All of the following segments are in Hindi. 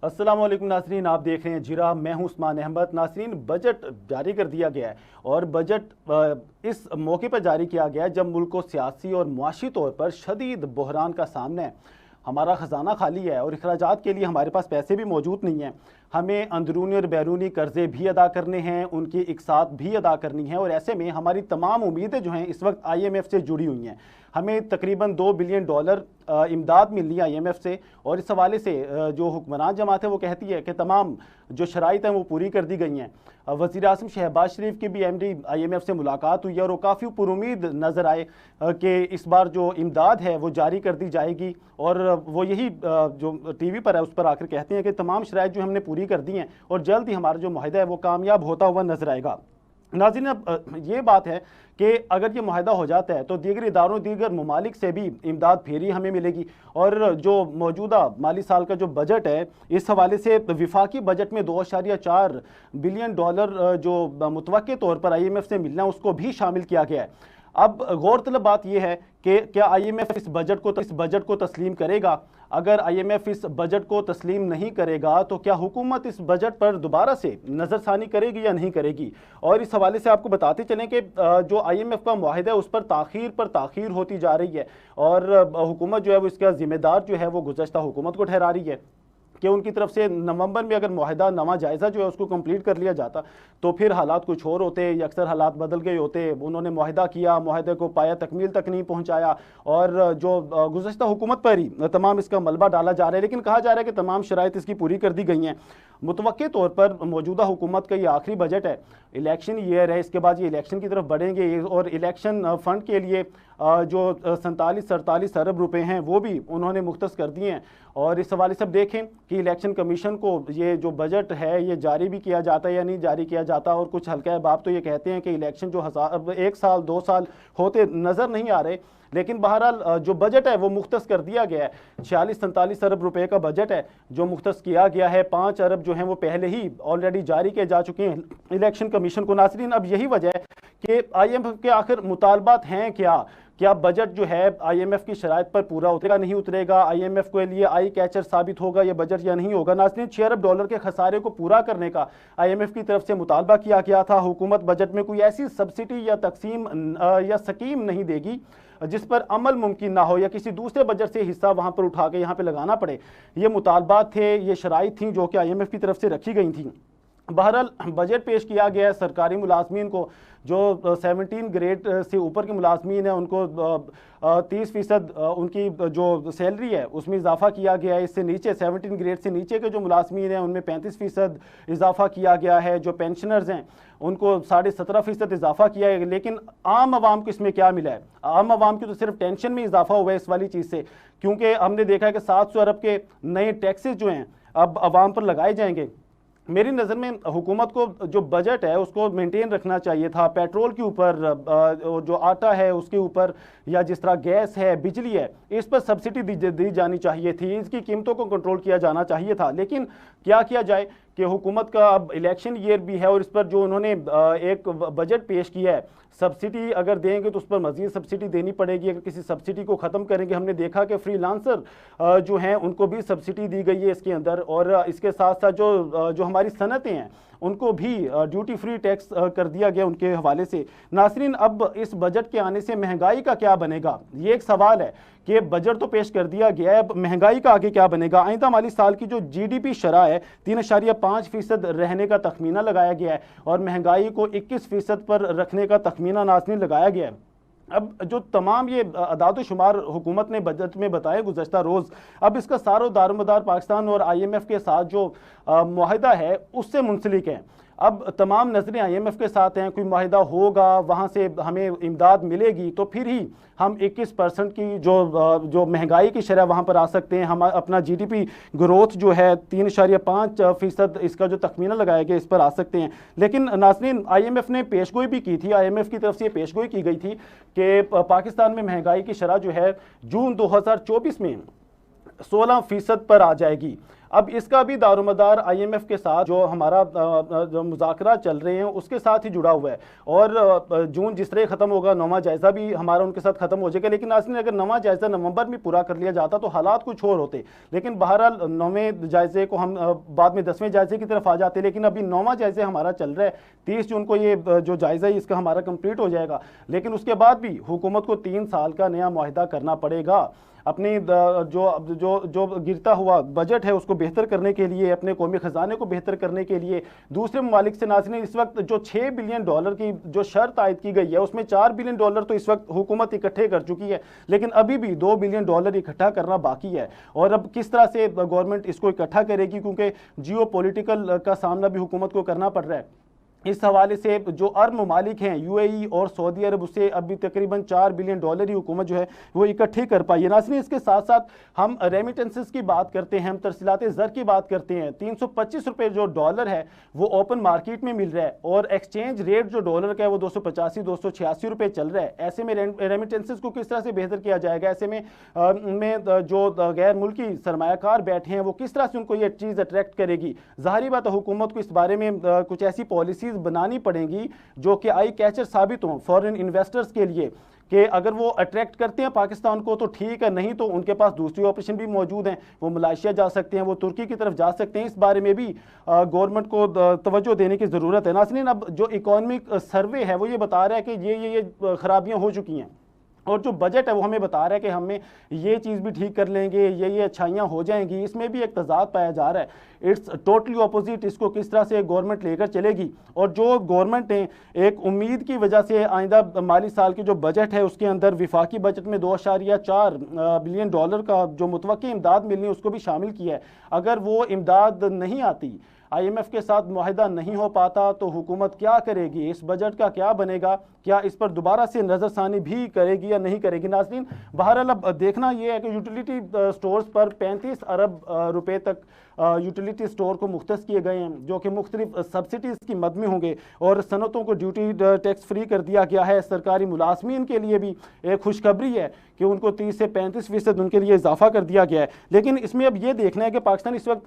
अस्सलाम वालेकुम नाज़रीन, आप देख रहे हैं जिरा। मैं हूं उस्मान अहमद। नाज़रीन, बजट जारी कर दिया गया है और बजट इस मौके पर जारी किया गया है जब मुल्क को सियासी और मुआशी तौर पर शदीद बहरान का सामना है। हमारा ख़जाना खाली है और अखराजात के लिए हमारे पास पैसे भी मौजूद नहीं हैं। हमें अंदरूनी और बैरूनी कर्जे भी अदा करने हैं, उनकी इकसात भी अदा करनी है और ऐसे में हमारी तमाम उम्मीदें जो हैं इस वक्त IMF से जुड़ी हुई हैं। हमें तकरीबन $2 बिलियन इमदाद मिलनी है IMF से और इस हवाले से जो हुक्मरान जमात है वो कहती है कि तमाम जो शराइत हैं वो पूरी कर दी गई हैं। वज़ीर आज़म शहबाज शरीफ की भी MD IMF से मुलाकात हुई है और वो काफ़ी पुरुमीद नज़र आए कि इस बार जो इमदाद है वो जारी कर दी जाएगी और वो यही जो TV पर है उस पर आकर कहते हैं कि तमाम शराइत जो हमने पूरी कर दी हैं और जल्द ही हमारा जो मुआहदा है वो कामयाब होता हुआ नजर आएगा। नाज़रीन, अब ये बात है कि अगर ये मुआहदा हो जाता है तो दीगर इदारों दीगर ममालिक से भी इमदाद फेरी हमें मिलेगी और जो मौजूदा माली साल का जो बजट है इस हवाले से विफाकी बजट में $2.4 बिलियन जो मुतवक्के तौर पर IMF से मिलना है उसको भी शामिल किया गया है। अब गौरतलब बात यह है कि क्या IMF इस बजट को तस्लीम करेगा? अगर IMF इस बजट को तस्लीम नहीं करेगा तो क्या हुकूमत इस बजट पर दोबारा से नज़रसानी करेगी या नहीं करेगी? और इस हवाले से आपको बताते चलें कि जो IMF का मुआहदा है उस पर ताख़ीर होती जा रही है और हुकूमत जो है वो इसका जिम्मेदार जो है वो गुज़श्ता हुकूमत को ठहरा रही है कि उनकी तरफ से नवंबर में अगर मुआहदा नवा जायज़ा जो है उसको कंप्लीट कर लिया जाता तो फिर हालात कुछ और होते, अक्सर हालात बदल गए होते। उन्होंने मुआहदा किया, मुआहदे को पाया तकमील तक नहीं पहुंचाया और जो गुज़श्ता हुकूमत पर ही तमाम इसका मलबा डाला जा रहा है। लेकिन कहा जा रहा है कि तमाम शराइत इसकी पूरी कर दी गई हैं। मुतवक्के तौर पर मौजूदा हुकूमत का ये आखिरी बजट है, इलेक्शन ईयर है, इसके बाद ये इलेक्शन की तरफ बढ़ेंगे और इलेक्शन फ़ंड के लिए जो 47-48 अरब रुपए हैं वो भी उन्होंने मुख्तस कर दिए हैं। और इस हवाले से देखें कि इलेक्शन कमीशन को ये जो बजट है ये जारी भी किया जाता है या नहीं जारी किया जाता। और कुछ हल्का बाप तो ये कहते हैं कि इलेक्शन जो 1 साल 2 साल होते नज़र नहीं आ रहे, लेकिन बहरहाल जो बजट है वो मुख्तस कर दिया गया है। 46-47 अरब रुपए का बजट है जो मुख्तस किया गया है। 5 अरब जो हैं वो पहले ही ऑलरेडी जारी किए जा चुके हैं इलेक्शन कमीशन को। नाज़रीन, अब यही वजह है कि IMF के आखिर मुतालबात हैं क्या बजट जो है IMF की शराइत पर पूरा उतरेगा नहीं उतरेगा, IMF के लिए आई कैचर साबित होगा ये बजट या नहीं होगा। नाज़रीन, $6 अरब के खसारे को पूरा करने का IMF की तरफ से मुतालबा किया गया था। हुकूमत बजट में कोई ऐसी सब्सिडी या तकसीम या स्कीम नहीं देगी जिस पर अमल मुमकिन ना हो या किसी दूसरे बजट से हिस्सा वहां पर उठा के यहाँ पे लगाना पड़े। ये मुतालबात थे, ये शराइत थी जो कि IMF की तरफ से रखी गई थी। बहरहाल बजट पेश किया गया है। सरकारी मुलाजमीन को जो 17 ग्रेड से ऊपर के मुलाजमीन हैं उनको 30% उनकी जो सैलरी है उसमें इजाफा किया गया है। इससे नीचे 17 ग्रेड से नीचे के जो मुलाजमीन हैं उनमें 35% इजाफा किया गया है। जो पेंशनर्स हैं उनको 17.5% इजाफा किया है। लेकिन आम आवाम को इसमें क्या मिला है? आम आवाम की तो सिर्फ टेंशन में इजाफा हुआ है इस वाली चीज़ से, क्योंकि हमने देखा है कि 700 अरब के नए टैक्सेस जो हैं अब आवाम पर लगाए जाएंगे। मेरी नज़र में हुकूमत को जो बजट है उसको मेंटेन रखना चाहिए था। पेट्रोल के ऊपर, जो आटा है उसके ऊपर, या जिस तरह गैस है, बिजली है, इस पर सब्सिडी दी जानी चाहिए थी। इसकी कीमतों को कंट्रोल किया जाना चाहिए था। लेकिन क्या किया जाए कि हुकूमत का अब इलेक्शन ईयर भी है और इस पर जो उन्होंने एक बजट पेश किया है, सब्सिडी अगर देंगे तो उस पर मज़ीद सब्सिडी देनी पड़ेगी। अगर किसी सब्सिडी को ख़त्म करेंगे, हमने देखा कि फ्रीलांसर जो हैं उनको भी सब्सिडी दी गई है इसके अंदर। और इसके साथ साथ जो हमारी सनतें हैं उनको भी ड्यूटी फ्री टैक्स कर दिया गया उनके हवाले से। नाज़रीन, अब इस बजट के आने से महंगाई का क्या बनेगा, ये एक सवाल है कि बजट तो पेश कर दिया गया है, अब महंगाई का आगे क्या बनेगा। आइंदा माली साल की जो GDP शरह है 3.5% रहने का तखमीना लगाया गया है और महंगाई को 21% पर रखने का तखमीना नाज़रीन लगाया गया है। अब जो तमाम ये अदाद शुमार हुकूमत ने बजट में बताए गुज़श्ता रोज़, अब इसका सारो दारोमदार पाकिस्तान और IMF के साथ जो मुआहदा है उससे मुंसलिक है। अब तमाम नज़रें IMF के साथ हैं, कोई मुआहदा होगा वहाँ से हमें इमदाद मिलेगी तो फिर ही हम 21% की जो महंगाई की शरह वहाँ पर आ सकते हैं। हम अपना GDP ग्रोथ जो है 3.5% इसका जो तखमीना लगाया गया इस पर आ सकते हैं। लेकिन नाज़रीन, IMF ने पेशगोई भी की थी, IMF की तरफ से पेशगोई की गई थी कि पाकिस्तान में महंगाई की शरह जो है जून 2024 में 16% पर आ जाएगी। अब इसका भी दारोमदार IMF के साथ जो हमारा जो मुज़ाकरा चल रहे हैं उसके साथ ही जुड़ा हुआ है। और जून जिस तरह खत्म होगा, 9वां जायजा भी हमारा उनके साथ खत्म हो जाएगा। लेकिन नाज़रीन, अगर 9वां जायजा नवंबर में पूरा कर लिया जाता तो हालात कुछ और होते। लेकिन बहरहाल 9वें जायजे को हम बाद में 10वें जायजे की तरफ आ जाते। लेकिन अभी 9वां जायजा हमारा चल रहा है। 30 जून को ये जो जायजा है इसका हमारा कंप्लीट हो जाएगा। लेकिन उसके बाद भी हुकूमत को 3 साल का नया मुआहिदा करना पड़ेगा अपनी जो जो जो गिरता हुआ बजट है उसको बेहतर करने के लिए, अपने कौमी खजाने को बेहतर करने के लिए। दूसरे ममालिक से नाज़रीन, इस वक्त जो $6 बिलियन की जो शर्त आयद की गई है उसमें $4 बिलियन तो इस वक्त हुकूमत इकट्ठे कर चुकी है। लेकिन अभी भी $2 बिलियन इकट्ठा करना बाकी है। और अब किस तरह से गवर्नमेंट इसको इकट्ठा करेगी, क्योंकि जियो पॉलिटिकल का सामना भी हुकूमत को करना पड़ रहा है। इस हवाले से जो अरब ममालिक हैं UAE और सऊदी अरब, उससे अभी तकरीबन $4 बिलियन ही हुकूमत जो है वो इकट्ठी कर पाई है। नाज़रीन, इसके साथ साथ हम रेमिटेंसेस की बात करते हैं, हम तरसीलात ज़र की बात करते हैं। 325 रुपये जो डॉलर है वो ओपन मार्केट में मिल रहा है और एक्सचेंज रेट जो डॉलर का है वो 285-286 रुपये चल रहा है। ऐसे में रेमिटेंसेस को किस तरह से बेहतर किया जाएगा? ऐसे में जो गैर मुल्की सरमायाकार बैठे हैं वो किस तरह से उनको ये चीज़ अट्रैक्ट करेगी? ज़ाहिर बात है हुकूमत को इस बारे में कुछ ऐसी पॉलिसी बनानी पड़ेंगी जो कि आई कैचर साबित हों फॉरेन इन्वेस्टर्स के लिए, कि अगर वो अट्रैक्ट करते हैं पाकिस्तान को तो ठीक है, नहीं तो उनके पास दूसरी ऑप्शन भी मौजूद हैं। वो मलेशिया जा सकते हैं, वो तुर्की की तरफ जा सकते हैं। इस बारे में भी गवर्नमेंट को तवज्जो देने की ज़रूरत है। नाज़रीन, अब जो इकोनॉमिक सर्वे है वो ये बता रहा है कि ये खराबियाँ हो चुकी हैं और जो बजट है वो हमें बता रहा है कि हमें ये चीज़ भी ठीक कर लेंगे, ये अच्छाइयाँ हो जाएंगी। इसमें भी एक तजाद पाया जा रहा है। It's totally opposite. इसको किस तरह से गवर्नमेंट लेकर चलेगी? और जो गवर्नमेंट ने एक उम्मीद की वजह से आइंदा माली साल की जो बजट है उसके अंदर विफाकी बजट में $2.4 बिलियन का जो मुतवक्की इमदाद मिलनी है उसको भी शामिल किया है। अगर वो इमदाद नहीं आती, IMF के साथ मुआहिदा नहीं हो पाता, तो हुकूमत क्या करेगी? इस बजट का क्या बनेगा? क्या इस पर दोबारा से नज़रसानी भी करेगी या नहीं करेगी? नाज़रीन, बहरहाल अब देखना यह है कि यूटिलिटी स्टोर्स पर 35 अरब रुपए तक यूटिलिटी स्टोर को मुख्तस किए गए हैं, जो कि मुख्तलिफ सब्सिडीज़ की मद में होंगे। और सनतों को ड्यूटी टैक्स फ्री कर दिया गया है। सरकारी मुलाजमीन के लिए भी एक खुशखबरी है कि उनको 30 से 35% उनके लिए इजाफा कर दिया गया है। लेकिन इसमें अब ये देखना है कि पाकिस्तान इस वक्त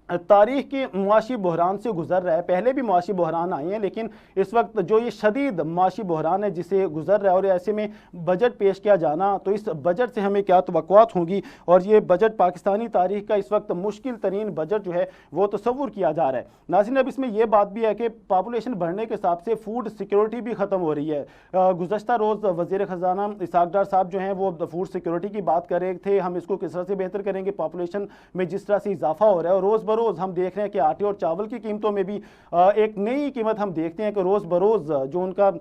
तारीख के मुआशी बहरान से गुजर रहा है। पहले भी मुआशी बहरान आए हैं, लेकिन इस वक्त जो ये शदीद मुआशी बहरान है जिसे गुजर रहा है, और ऐसे में बजट पेश किया जाना, तो इस बजट से हमें क्या तवक्कुआत होंगी? और ये बजट पाकिस्तानी तारीख का इस वक्त मुश्किल तरीन बजट जो है वो तसव्वुर किया जा रहा है। नाज़रीन, अब इसमें यह बात भी है कि पॉपुलेशन बढ़ने के हिसाब से फूड सिक्योरिटी भी ख़त्म हो रही है। गुज़श्ता रोज़ वज़ीर ख़जाना इसहाक़ डार साहब जो हैं वो फूड सिक्योरिटी की बात कर रहे थे, हम इसको किस तरह से बेहतर करेंगे। पॉपुलेशन में जिस तरह से इजाफा हो रहा है और रोज़ रोज़ हम देख रहे हैं कि आटे और चावल की कीमतों में भी एक नई कीमत हम देखते हैं कि रोज़ बरोज़ जो उनका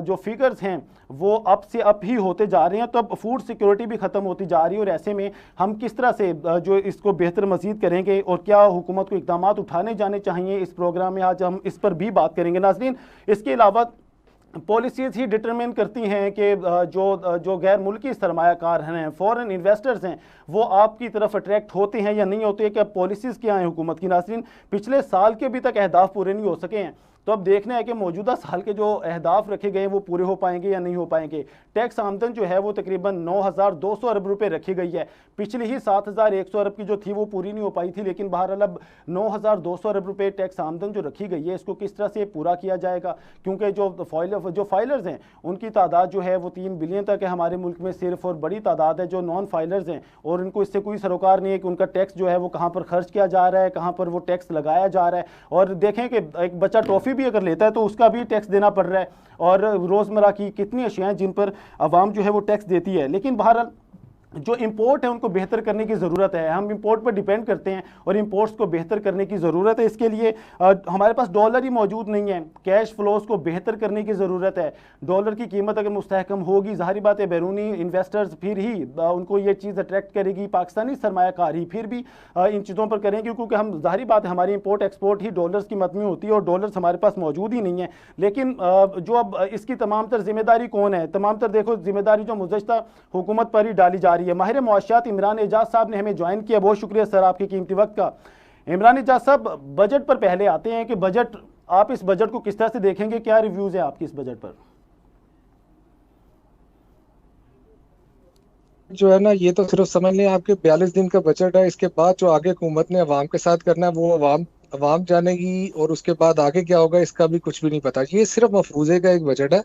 जो फिगर्स हैं वो अप से अप ही होते जा रहे हैं। तो अब फूड सिक्योरिटी भी ख़त्म होती जा रही है। और ऐसे में हम किस तरह से जो इसको बेहतर मज़ीद करेंगे और क्या हुकूमत को इक़दाम उठाने जाने चाहिए, इस प्रोग्राम में आज हम इस पर भी बात करेंगे। नाज़रीन, इसके अलावा पॉलिसीज़ ही डिटरमिन करती हैं कि जो गैर मुल्की सरमायाकार हैं, फॉरेन इन्वेस्टर्स हैं, वो आपकी तरफ अट्रैक्ट होते हैं या नहीं होते। कि पॉलिसीज़ क्या हैं हुकूमत की? नाज़रीन, पिछले साल के अभी तक अहदाफ पूरे नहीं हो सके हैं, तो अब देखना है कि मौजूदा साल के जो अहदाफ रखे गए हैं वो पूरे हो पाएंगे या नहीं हो पाएंगे। टैक्स आमदन जो है वो तकरीबन 9,200 अरब रुपए रखी गई है। पिछली ही 7,100 अरब की जो थी वो पूरी नहीं हो पाई थी, लेकिन बहरहाल अब 9,200 अरब रुपए टैक्स आमदन जो रखी गई है इसको किस तरह से पूरा किया जाएगा? क्योंकि जो फाइलर्स हैं उनकी तादाद जो है वो 3 बिलियन तक है हमारे मुल्क में सिर्फ, और बड़ी तादाद है जो नॉन फाइलर्स हैं और इनको इससे कोई सरोकार नहीं है कि उनका टैक्स जो है वो कहाँ पर खर्च किया जा रहा है, कहाँ पर वो टैक्स लगाया जा रहा है। और देखें कि एक बच्चा टॉफ़ी भी अगर लेता है तो उसका भी टैक्स देना पड़ रहा है, और रोज़मर्रा की कितनी अशियाँ जिन पर आवाम जो है वो टैक्स देती है। लेकिन बहरहाल जो इंपोर्ट है उनको बेहतर करने की ज़रूरत है। हम इंपोर्ट पर डिपेंड करते हैं और इंपोर्ट्स को बेहतर करने की ज़रूरत है। इसके लिए हमारे पास डॉलर ही मौजूद नहीं है। कैश फ्लोज को बेहतर करने की ज़रूरत है। डॉलर की कीमत अगर मुस्तहकम होगी, ज़ाहिर बात है बैरूनी इन्वेस्टर्स फिर ही उनको ये चीज़ अट्रैक्ट करेगी। पाकिस्तानी सरमायाकार ही फिर भी इन चीज़ों पर करेंगे, क्योंकि हम ज़ाहिर बात है हमारी इंपोर्ट एक्सपोर्ट ही डॉलर्स की मद में होती है और डॉलर्स हमारे पास मौजूद ही नहीं है। लेकिन जो अब इसकी तमाम तर जिम्मेदारी कौन है? तमाम तर देखो जिम्मेदारी जो गुज़श्ता हुकूमत पर ही डाली जा रही है। माहिर मुआशियात इमरान एजाज साहब ने हमें ज्वाइन किया, बहुत शुक्रिया सर आपके कीमती वक्त का। इमरान एजाज साहब, बजट पर पहले आते हैं कि बजट, आप इस बजट को किस तरह से देखेंगे? क्या रिव्यूज है आपकी इस बजट पर? जो है ना, ये तो सिर्फ समझ लें आपके 42 दिन का बजट है। इसके बाद जो आगे हुकूमत ने अवाम के साथ करना है वो अवाम अवाम जानेगी, और उसके बाद आगे क्या होगा इसका भी कुछ भी नहीं पता। ये सिर्फ मफरूजे का एक बजट है,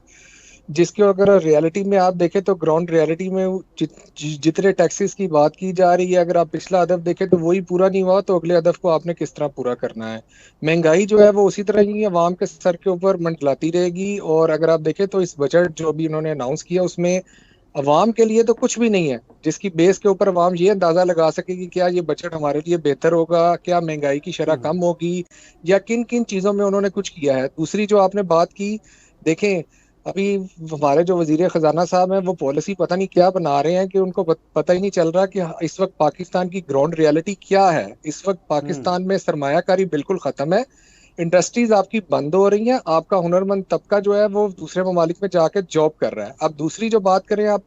जिसके अगर रियलिटी में आप देखें तो ग्राउंड रियलिटी में जितने टैक्सेस की बात की जा रही है, अगर आप पिछला अदब देखें तो वही पूरा नहीं हुआ, तो अगले अदब को आपने किस तरह पूरा करना है। महंगाई जो है वो उसी तरह ही अवाम के सर के ऊपर मंडलाती रहेगी। और अगर आप देखें तो इस बजट जो भी इन्होंने अनाउंस किया उसमें अवाम के लिए तो कुछ भी नहीं है, जिसकी बेस के ऊपर अवाम ये अंदाजा लगा सके कि क्या ये बजट हमारे लिए बेहतर होगा, क्या महंगाई की शरह हम्म। कम होगी, या किन किन चीजों में उन्होंने कुछ किया है। दूसरी जो आपने बात की, देखें अभी हमारे जो वजीर खजाना साहब हैं वो पॉलिसी पता नहीं क्या बना रहे हैं कि उनको पता ही नहीं चल रहा कि इस वक्त पाकिस्तान की ग्राउंड रियलिटी क्या है। इस वक्त हम्म। पाकिस्तान में सरमायाकारी बिल्कुल खत्म है, इंडस्ट्रीज आपकी बंद हो रही हैं, आपका हुनरमंद तबका जो है वो दूसरे ममालिक में जाके जॉब कर रहा है। अब दूसरी जो बात करें आप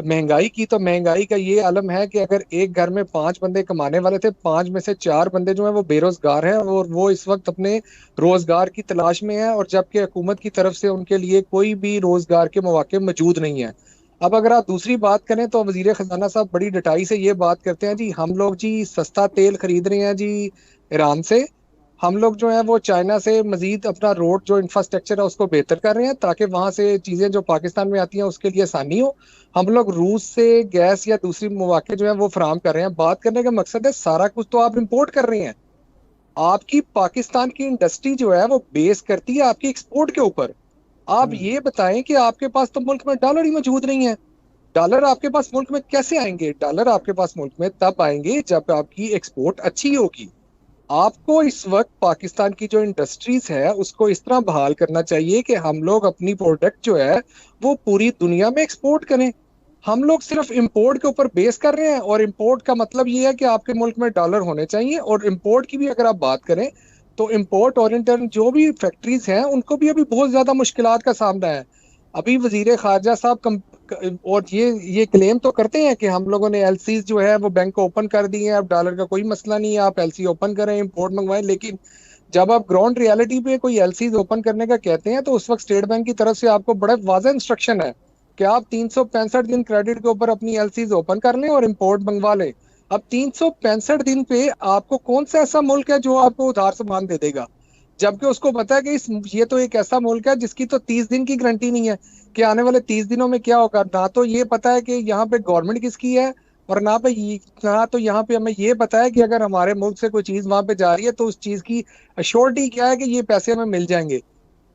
महंगाई की, तो महंगाई का ये आलम है कि अगर एक घर में 5 बंदे कमाने वाले थे, 5 में से 4 बंदे जो है वो बेरोजगार हैं, और वो इस वक्त अपने रोजगार की तलाश में है, और जबकि हुकूमत की तरफ से उनके लिए कोई भी रोजगार के मौके मौजूद नहीं है। अब अगर आप दूसरी बात करें तो वजीर खजाना साहब बड़ी डटाई से ये बात करते हैं, जी हम लोग जी सस्ता तेल खरीद रहे हैं जी ईरान से, हम लोग जो है वो चाइना से मजीद अपना रोड जो इंफ्रास्ट्रक्चर है उसको बेहतर कर रहे हैं ताकि वहां से चीजें जो पाकिस्तान में आती हैं उसके लिए आसानी हो। हम लोग रूस से गैस या दूसरी मौके जो है वो फराम कर रहे हैं। बात करने का मकसद है सारा कुछ तो आप इंपोर्ट कर रहे हैं। आपकी पाकिस्तान की इंडस्ट्री जो है वो बेस करती है आपकी एक्सपोर्ट के ऊपर। आप हम्म। ये बताएं कि आपके पास तो मुल्क में डॉलर ही मौजूद नहीं है। डॉलर आपके पास मुल्क में कैसे आएंगे? डॉलर आपके पास मुल्क में तब आएंगे जब आपकी एक्सपोर्ट अच्छी होगी। आपको इस वक्त पाकिस्तान की जो इंडस्ट्रीज है उसको इस तरह बहाल करना चाहिए कि हम लोग अपनी प्रोडक्ट जो है वो पूरी दुनिया में एक्सपोर्ट करें। हम लोग सिर्फ इंपोर्ट के ऊपर बेस कर रहे हैं, और इंपोर्ट का मतलब ये है कि आपके मुल्क में डॉलर होने चाहिए। और इंपोर्ट की भी अगर आप बात करें तो इंपोर्ट ओरिएंटेड जो भी फैक्ट्रीज हैं उनको भी अभी बहुत ज्यादा मुश्किलात का सामना है। अभी वजीर खारजा साहब और ये क्लेम तो करते हैं कि हम लोगों ने एलसीज जो है वो बैंक को ओपन कर दी है, अब डॉलर का कोई मसला नहीं है, आप एलसी ओपन करें इंपोर्ट मंगवाएं। लेकिन जब आप ग्राउंड रियलिटी पे कोई एलसीज ओपन करने का कहते हैं तो उस वक्त स्टेट बैंक की तरफ से आपको बड़े वाज़ेह इंस्ट्रक्शन है कि आप 365 दिन क्रेडिट के ऊपर अपनी एलसीज ओपन कर लें और इंपोर्ट मंगवा लें। अब 365 दिन पे आपको कौन सा ऐसा मुल्क है जो आपको उधार सामान दे देगा, जबकि उसको पता है कि ये तो एक ऐसा मुल्क है जिसकी तो 30 दिन की गारंटी नहीं है कि आने वाले 30 दिनों में क्या होगा। ना तो ये पता है कि यहाँ पे गवर्नमेंट किसकी है, और ना तो यहाँ पे हमें ये पता है कि अगर हमारे मुल्क से कोई चीज वहां पे जा रही है तो उस चीज की अश्योरिटी क्या है कि ये पैसे हमें मिल जाएंगे।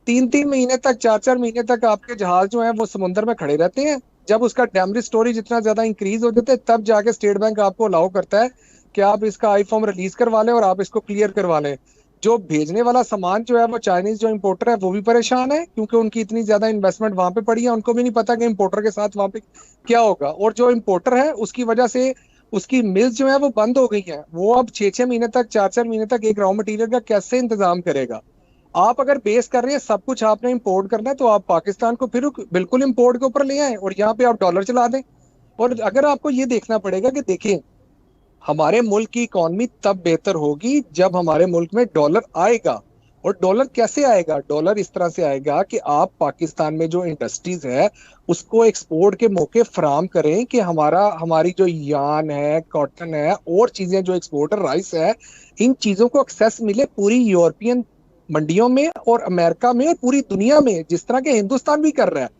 3-3 महीने तक, 4-4 महीने तक आपके जहाज जो है वो समुद्र में खड़े रहते हैं। जब उसका डैमरेज स्टोरेज इतना ज्यादा इंक्रीज हो जाता है तब जाके स्टेट बैंक आपको अलाउ करता है कि आप इसका आई फॉर्म रिलीज करवा लें और आप इसको क्लियर करवा लें। जो भेजने वाला सामान जो है वो चाइनीज जो इंपोर्टर है वो भी परेशान है, क्योंकि उनकी इतनी ज्यादा इन्वेस्टमेंट वहां पे पड़ी है, उनको भी नहीं पता कि इंपोर्टर के साथ वहां पे क्या होगा। और जो इंपोर्टर है उसकी वजह से उसकी मिल्स जो है वो बंद हो गई है, वो अब 6-6 महीने तक, 4-4 महीने तक एक रॉ मटेरियल का कैसे इंतजाम करेगा? आप अगर बेस कर रहे हैं सब कुछ आपने इंपोर्ट करना है तो आप पाकिस्तान को फिर बिल्कुल इंपोर्ट के ऊपर ले आए और यहाँ पे आप डॉलर चला दें। और अगर आपको ये देखना पड़ेगा कि देखिए हमारे मुल्क की इकॉनमी तब बेहतर होगी जब हमारे मुल्क में डॉलर आएगा। और डॉलर कैसे आएगा? डॉलर इस तरह से आएगा कि आप पाकिस्तान में जो इंडस्ट्रीज है उसको एक्सपोर्ट के मौके फराम करें कि हमारी जो यान है, कॉटन है, और चीजें जो एक्सपोर्ट है, राइस है, इन चीजों को एक्सेस मिले पूरी यूरोपियन मंडियों में और अमेरिका में और पूरी दुनिया में, जिस तरह के हिंदुस्तान भी कर रहा है।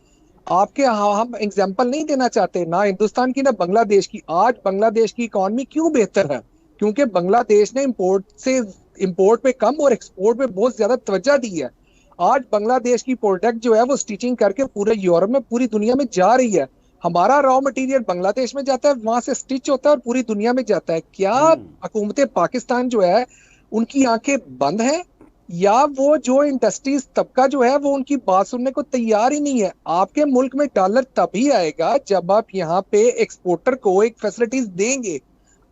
आपके यहाँ हम एग्जाम्पल नहीं देना चाहते ना हिंदुस्तान की ना बांग्लादेश की। आज बांग्लादेश की इकॉनमी क्यों बेहतर है? क्योंकि बांग्लादेश ने इंपोर्ट पे कम और एक्सपोर्ट पे बहुत ज्यादा तवज्जो दी है। आज बांग्लादेश की प्रोडक्ट जो है वो स्टिचिंग करके पूरे यूरोप में, पूरी दुनिया में जा रही है। हमारा रॉ मटेरियल बांग्लादेश में जाता है, वहां से स्टिच होता है और पूरी दुनिया में जाता है। क्या हम्म। हुकूमत पाकिस्तान जो है उनकी आंखें बंद हैं, या वो जो इंडस्ट्रीज तबका जो है वो उनकी बात सुनने को तैयार ही नहीं है? आपके मुल्क में डॉलर तभी आएगा जब आप यहाँ पे एक्सपोर्टर को एक फैसिलिटीज देंगे।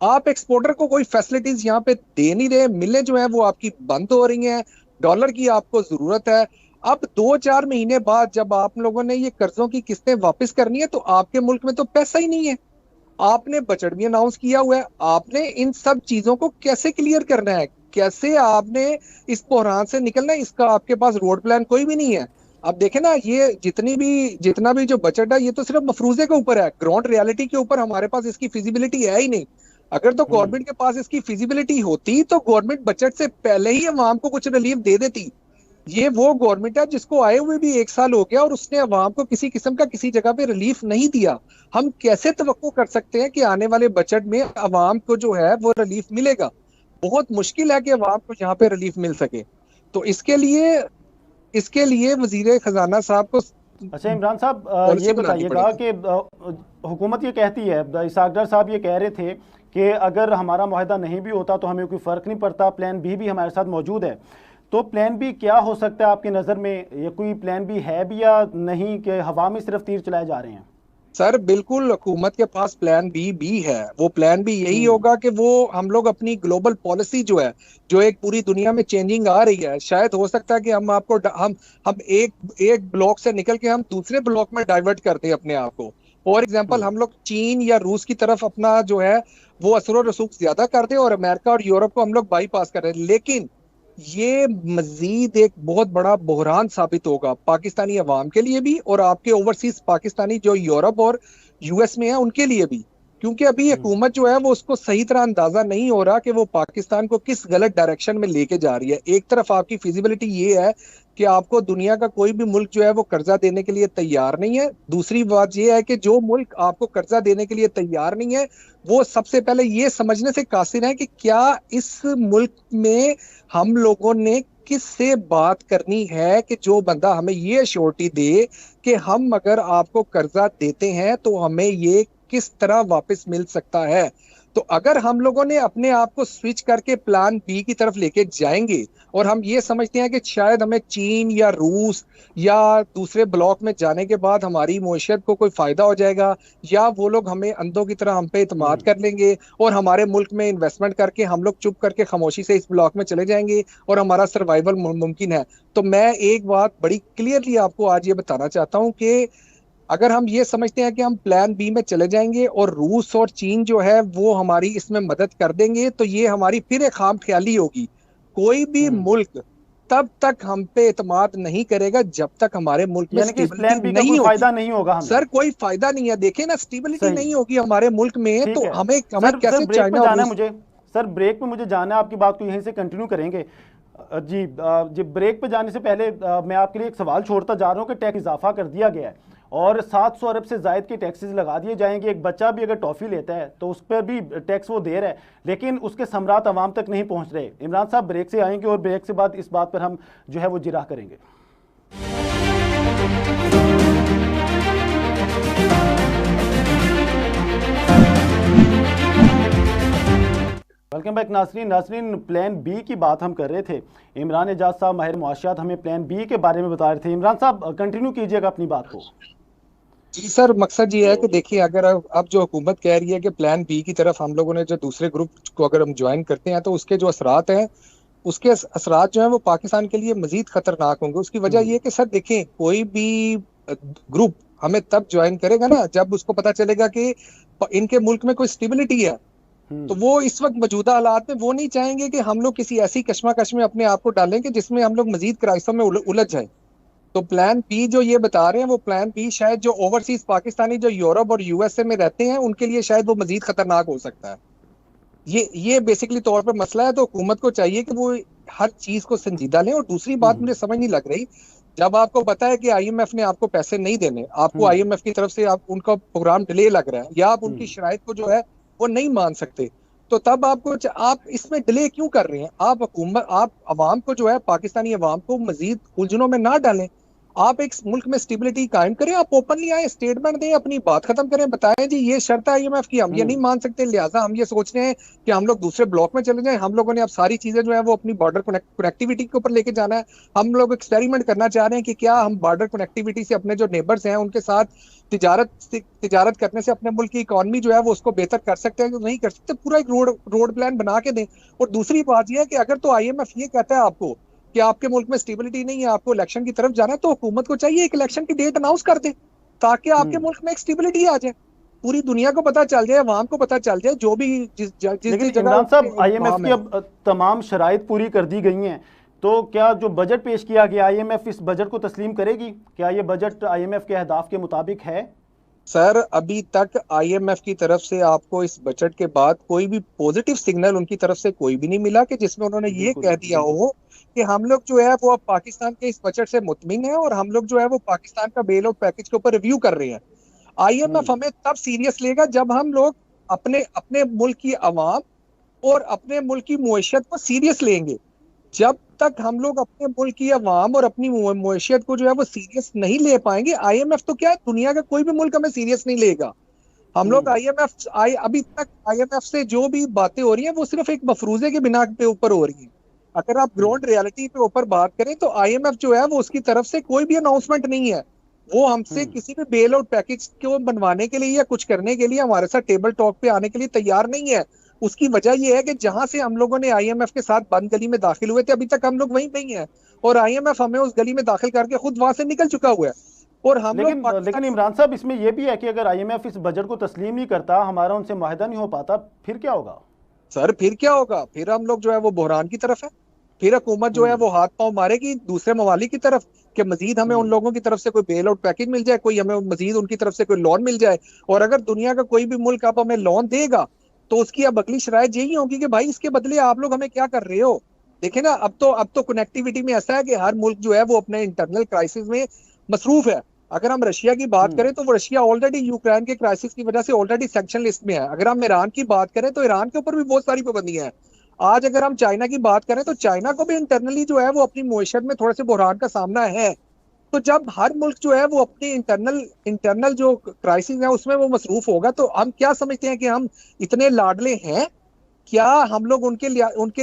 आप एक्सपोर्टर को कोई फैसिलिटीज यहाँ पे दे नहीं रहे, मिलें जो है वो आपकी बंद हो रही हैं, डॉलर की आपको जरूरत है। अब 2-4 महीने बाद जब आप लोगों ने ये कर्जों की किस्तें वापस करनी है तो आपके मुल्क में तो पैसा ही नहीं है। आपने बजट भी अनाउंस किया हुआ है, आपने इन सब चीजों को कैसे क्लियर करना है, कैसे आपने इस बहरान से निकलना है, इसका आपके पास रोड प्लान कोई भी नहीं है। अब देखें ना, ये जितना भी जो बजट है, ये तो सिर्फ मफरूजे के ऊपर है, ग्राउंड रियलिटी के ऊपर हमारे पास इसकी फिजिबिलिटी है ही नहीं। अगर तो हम्म। गवर्नमेंट के पास इसकी फिजिबिलिटी होती तो गवर्नमेंट बजट से पहले ही अवाम को कुछ रिलीफ दे देती। ये वो गवर्नमेंट है जिसको आए हुए भी 1 साल हो गया और उसने अवाम को किसी किस्म का किसी जगह पे रिलीफ नहीं दिया। हम कैसे तवक्को कर सकते हैं कि आने वाले बजट में अवाम को जो है वो रिलीफ मिलेगा? बहुत मुश्किल है कि अवाम को यहाँ पे रिलीफ मिल सके। तो इसके लिए वजीर खजाना साहब को अच्छा इमरान साहब, पॉलिसी ये बनानी बताइएगा पड़ेगी। कि हुकूमत ये कहती है, इसाक डार साहब ये कह रहे थे कि अगर हमारा मुआहदा नहीं भी होता तो हमें कोई फ़र्क नहीं पड़ता, प्लान बी भी हमारे साथ मौजूद है। तो प्लान बी क्या हो सकता है आपकी नज़र में? ये कोई प्लान बी है भी या नहीं, कि हवा में सिर्फ तीर चलाए जा रहे हैं? सर बिल्कुल, हुकूमत के पास प्लान बी भी है। वो प्लान बी यही हम्म। होगा कि वो हम लोग अपनी ग्लोबल पॉलिसी जो है, जो एक पूरी दुनिया में चेंजिंग आ रही है, शायद हो सकता है कि हम आपको हम एक एक ब्लॉक से निकल के हम दूसरे ब्लॉक में डाइवर्ट करते हैं अपने आप को। फॉर एग्जाम्पल, हम्म। हम लोग चीन या रूस की तरफ अपना जो है वो असर और रसूख ज्यादा करते हैं और अमेरिका और यूरोप को हम लोग बाईपास कर रहे हैं। लेकिन ये मजीद एक बहुत बड़ा बहरान साबित होगा पाकिस्तानी अवाम के लिए भी और आपके ओवरसीज पाकिस्तानी जो यूरोप और यूएस में है उनके लिए भी। क्योंकि अभी हम्म। हुकूमत जो है वो उसको सही तरह अंदाजा नहीं हो रहा कि वो पाकिस्तान को किस गलत डायरेक्शन में लेके जा रही है। एक तरफ आपकी फिजिबिलिटी ये है कि आपको दुनिया का कोई भी मुल्क जो है वो कर्जा देने के लिए तैयार नहीं है। दूसरी बात ये है कि जो मुल्क आपको कर्जा देने के लिए तैयार नहीं है, वो सबसे पहले ये समझने से कासिर है कि क्या इस मुल्क में हम लोगों ने किससे बात करनी है कि जो बंदा हमें ये अश्योरिटी दे कि हम अगर आपको कर्जा देते हैं तो हमें ये किस तरह वापस मिल सकता है। तो अगर हम लोगों ने अपने आप को स्विच करके प्लान बी की तरफ लेके जाएंगे और हम ये समझते हैं कि शायद हमें चीन या रूस या दूसरे ब्लॉक में जाने के बाद हमारी मईशत को कोई फायदा हो जाएगा, या वो लोग हमें अंधों की तरह हम पे इतमाद हम्म। कर लेंगे और हमारे मुल्क में इन्वेस्टमेंट करके हम लोग चुप करके खामोशी से इस ब्लॉक में चले जाएंगे और हमारा सर्वाइवल मुमकिन है। तो मैं एक बात बड़ी क्लियरली आपको आज ये बताना चाहता हूं कि अगर हम ये समझते हैं कि हम प्लान बी में चले जाएंगे और रूस और चीन जो है वो हमारी इसमें मदद कर देंगे, तो ये हमारी फिर एक खाम ख्याली होगी। कोई भी हम्म। मुल्क तब तक हम पे इतमाद नहीं करेगा जब तक हमारे मुल्क में यानी कि इस स्टेबिलिटी प्लान बी का नहीं कोई होगी। फायदा नहीं होगा हमें? सर कोई फायदा नहीं है। देखिए ना, स्टेबिलिटी सही। नहीं होगी हमारे मुल्क में ठीक तो है। हमें हमें सर सर कैसे ब्रेक पे चाइना और जाना है रूस। मुझे। सर ब्रेक पे मुझे जाना है, आपकी बात को यहीं से कंटिन्यू करेंगे। जी ब्रेक पे जाने से पहले मैं आपके लिए एक सवाल छोड़ता जा रहा हूँ कि टैक्स इजाफा कर दिया गया है और 700 अरब से जायद के टैक्सेस लगा दिए जाएंगे। एक बच्चा भी अगर टॉफ़ी लेता है तो उस पर भी टैक्स वो दे रहा है, लेकिन उसके समरात आवाम तक नहीं पहुँच रहे। इमरान साहब ब्रेक से आएंगे और ब्रेक से बाद इस बात पर हम जो है वो जिरा करेंगे। Welcome back Nasreen, plan B की बात हम कर रहे थे। इमरान एजाज साहब माहिर मुआशियात हमें प्लान बी के बारे में बता रहे थे। इमरान साहब कंटिन्यू कीजिएगा अपनी बात को। जी सर, मकसद ये है कि देखिए, अगर अब जो हुकूमत कह रही है कि प्लान बी की तरफ हम लोगों ने जो दूसरे ग्रुप को अगर हम ज्वाइन करते हैं तो उसके जो असरात हैं, उसके असरात जो हैं वो पाकिस्तान के लिए मजीद खतरनाक होंगे। उसकी वजह हम्म। ये कि सर देखें, कोई भी ग्रुप हमें तब ज्वाइन करेगा ना जब उसको पता चलेगा कि इनके मुल्क में कोई स्टेबिलिटी है। हम्म। तो वो इस वक्त मौजूदा हालात में वो नहीं चाहेंगे कि हम लोग किसी ऐसी कश्मकश में अपने आप को डालेंगे जिसमें हम लोग मजीद क्राइसिस में उलझ जाएं। तो प्लान बी जो ये बता रहे हैं, वो प्लान बी शायद जो ओवरसीज पाकिस्तानी जो यूरोप और यूएसए में रहते हैं उनके लिए शायद वो मजीद खतरनाक हो सकता है। ये बेसिकली तौर पर मसला है। तो हुकूमत को चाहिए कि वो हर चीज को संजीदा लें। और दूसरी बात मुझे समझ नहीं लग रही, जब आपको पता है कि आईएमएफ ने आपको पैसे नहीं देने, आपको हम्म। आईएमएफ की तरफ से आप उनका प्रोग्राम डिले लग रहा है या आप उनकी हम्म। शराइत को जो है वो नहीं मान सकते, तो तब आप इसमें डिले क्यों कर रहे हैं? आप अवाम को जो है, पाकिस्तानी अवाम को मजीद उलझनों में ना डालें। आप एक मुल्क में स्टेबिलिटी कायम करें, आप ओपनली आए, स्टेटमेंट दें, अपनी बात खत्म करें, बताएं जी ये शर्त है आईएमएफ की, हम ये नहीं मान सकते, लिहाजा हम ये सोच रहे हैं कि हम लोग दूसरे ब्लॉक में चले जाएं। हम लोगों ने अब सारी चीजें जो है वो अपनी बॉर्डर कनेक्टिविटी के ऊपर लेके जाना है। हम लोग एक्सपेरिमेंट करना चाह रहे हैं कि क्या हम बॉर्डर कनेक्टिविटी से अपने जो नेबर्स हैं उनके साथ तिजारत करने से अपने मुल्क की इकॉनमी जो है वो उसको बेहतर कर सकते हैं, नहीं कर सकते। पूरा एक रोड प्लान बना के दें। और दूसरी बात यह है कि अगर तो आईएमएफ ये कहता है आपको कि आपके मुल्क में स्टेबिलिटी नहीं है, आपको इलेक्शन की तरफ जाना है, तो हुकूमत को चाहिए एक इलेक्शन की डेट अनाउंस कर दे ताकि आपके मुल्क में एक स्टेबिलिटी आ जाए, पूरी दुनिया को पता चल जाए, अवाम को पता चल जाए, जो भी जिस लेकिन जगह इमरान साहब आईएमएफ अवाम की है। अब तमाम शराइत पूरी कर दी गई हैं तो क्या जो बजट पेश किया गया आईएमएफ इस बजट को तस्लीम करेगी? क्या ये बजट आईएमएफ के अहदाफ के मुताबिक है? सर अभी तक आईएमएफ की तरफ से आपको इस बजट के बाद कोई भी पॉजिटिव सिग्नल उनकी तरफ से कोई भी नहीं मिला कि जिसमें उन्होंने ये बिल्कुल कह दिया बिल्कुल। हो कि हम लोग जो है वो अब पाकिस्तान के इस बजट से मुतमिन है और हम लोग जो है वो पाकिस्तान का बेल आउट पैकेज के ऊपर रिव्यू कर रहे हैं। आईएमएफ हम्म। हमें तब सीरियस लेगा जब हम लोग अपने अपने मुल्क की आवाम और अपने मुल्क की मुईशत को सीरियस लेंगे। जब तक हम लोग अपने मुल्क की अवाम और अपनी मुईशत को जो है वो सीरियस नहीं ले पाएंगे, आईएमएफ तो क्या है, दुनिया का कोई भी मुल्क हमें सीरियस नहीं लेगा। हम लोग हम्म। अभी तक आईएमएफ से जो भी बातें हो रही हैं वो सिर्फ एक मफरूजे के बिना पे ऊपर हो रही हैं। अगर आप हम्म। ग्राउंड रियलिटी पे ऊपर बात करें तो आईएमएफ जो है वो उसकी तरफ से कोई भी अनाउंसमेंट नहीं है। वो हमसे हम्म। किसी भी बेल आउट पैकेज को बनवाने के लिए या कुछ करने के लिए हमारे साथ टेबल टॉक पे आने के लिए तैयार नहीं है। उसकी वजह यह है कि जहां से हम लोगों ने आईएमएफ के साथ बंद गली में दाखिल हुए थे अभी तक हम लोग वहीं पे ही हैं और आईएमएफ हमें उस गली में दाखिल करके खुद वहां से निकल चुका हुआ है और हम लोग लेकिन लेकिन पाकिस्तान। इमरान साहब, इसमें यह भी है कि अगर आईएमएफ इस बजट को तस्लीम नहीं करता, हमारा उनसे मुआहदा नहीं हो पाता, फिर क्या होगा? सर फिर क्या होगा? फिर हम लोग जो है वो बहरान की तरफ है। फिर हुकूमत जो है हम्म। वो हाथ पांव मारेगी दूसरे मवालिक की तरफ कि मजीद हमें उन हम्म। लोगों की तरफ से कोई बेल आउट पैकेज मिल जाए, कोई हमें मजीद उनकी तरफ से कोई लोन मिल जाए। और अगर दुनिया का कोई भी मुल्क अब हमें लोन देगा तो उसकी अब अगली शराइत यही होगी कि भाई इसके बदले आप लोग हमें क्या कर रहे हो। देखे ना, अब तो कनेक्टिविटी में ऐसा है कि हर मुल्क जो है वो अपने इंटरनल क्राइसिस में मसरूफ है। अगर हम रशिया की बात हम्म। करें तो वो रशिया ऑलरेडी यूक्रेन के क्राइसिस की वजह से ऑलरेडी सैंक्शन लिस्ट में है। अगर हम ईरान की बात करें तो ईरान के ऊपर भी बहुत सारी पाबंदियां हैं। आज अगर हम चाइना की बात करें तो चाइना को भी इंटरनली जो है वो अपनी मुईशत में थोड़े से बुरहान का सामना है। तो जब हर मुल्क जो है वो अपनी इंटरनल इंटरनल जो क्राइसिस है उसमें वो मसरूफ होगा तो हम क्या समझते हैं कि हम इतने लाडले हैं? क्या हम लोग उनके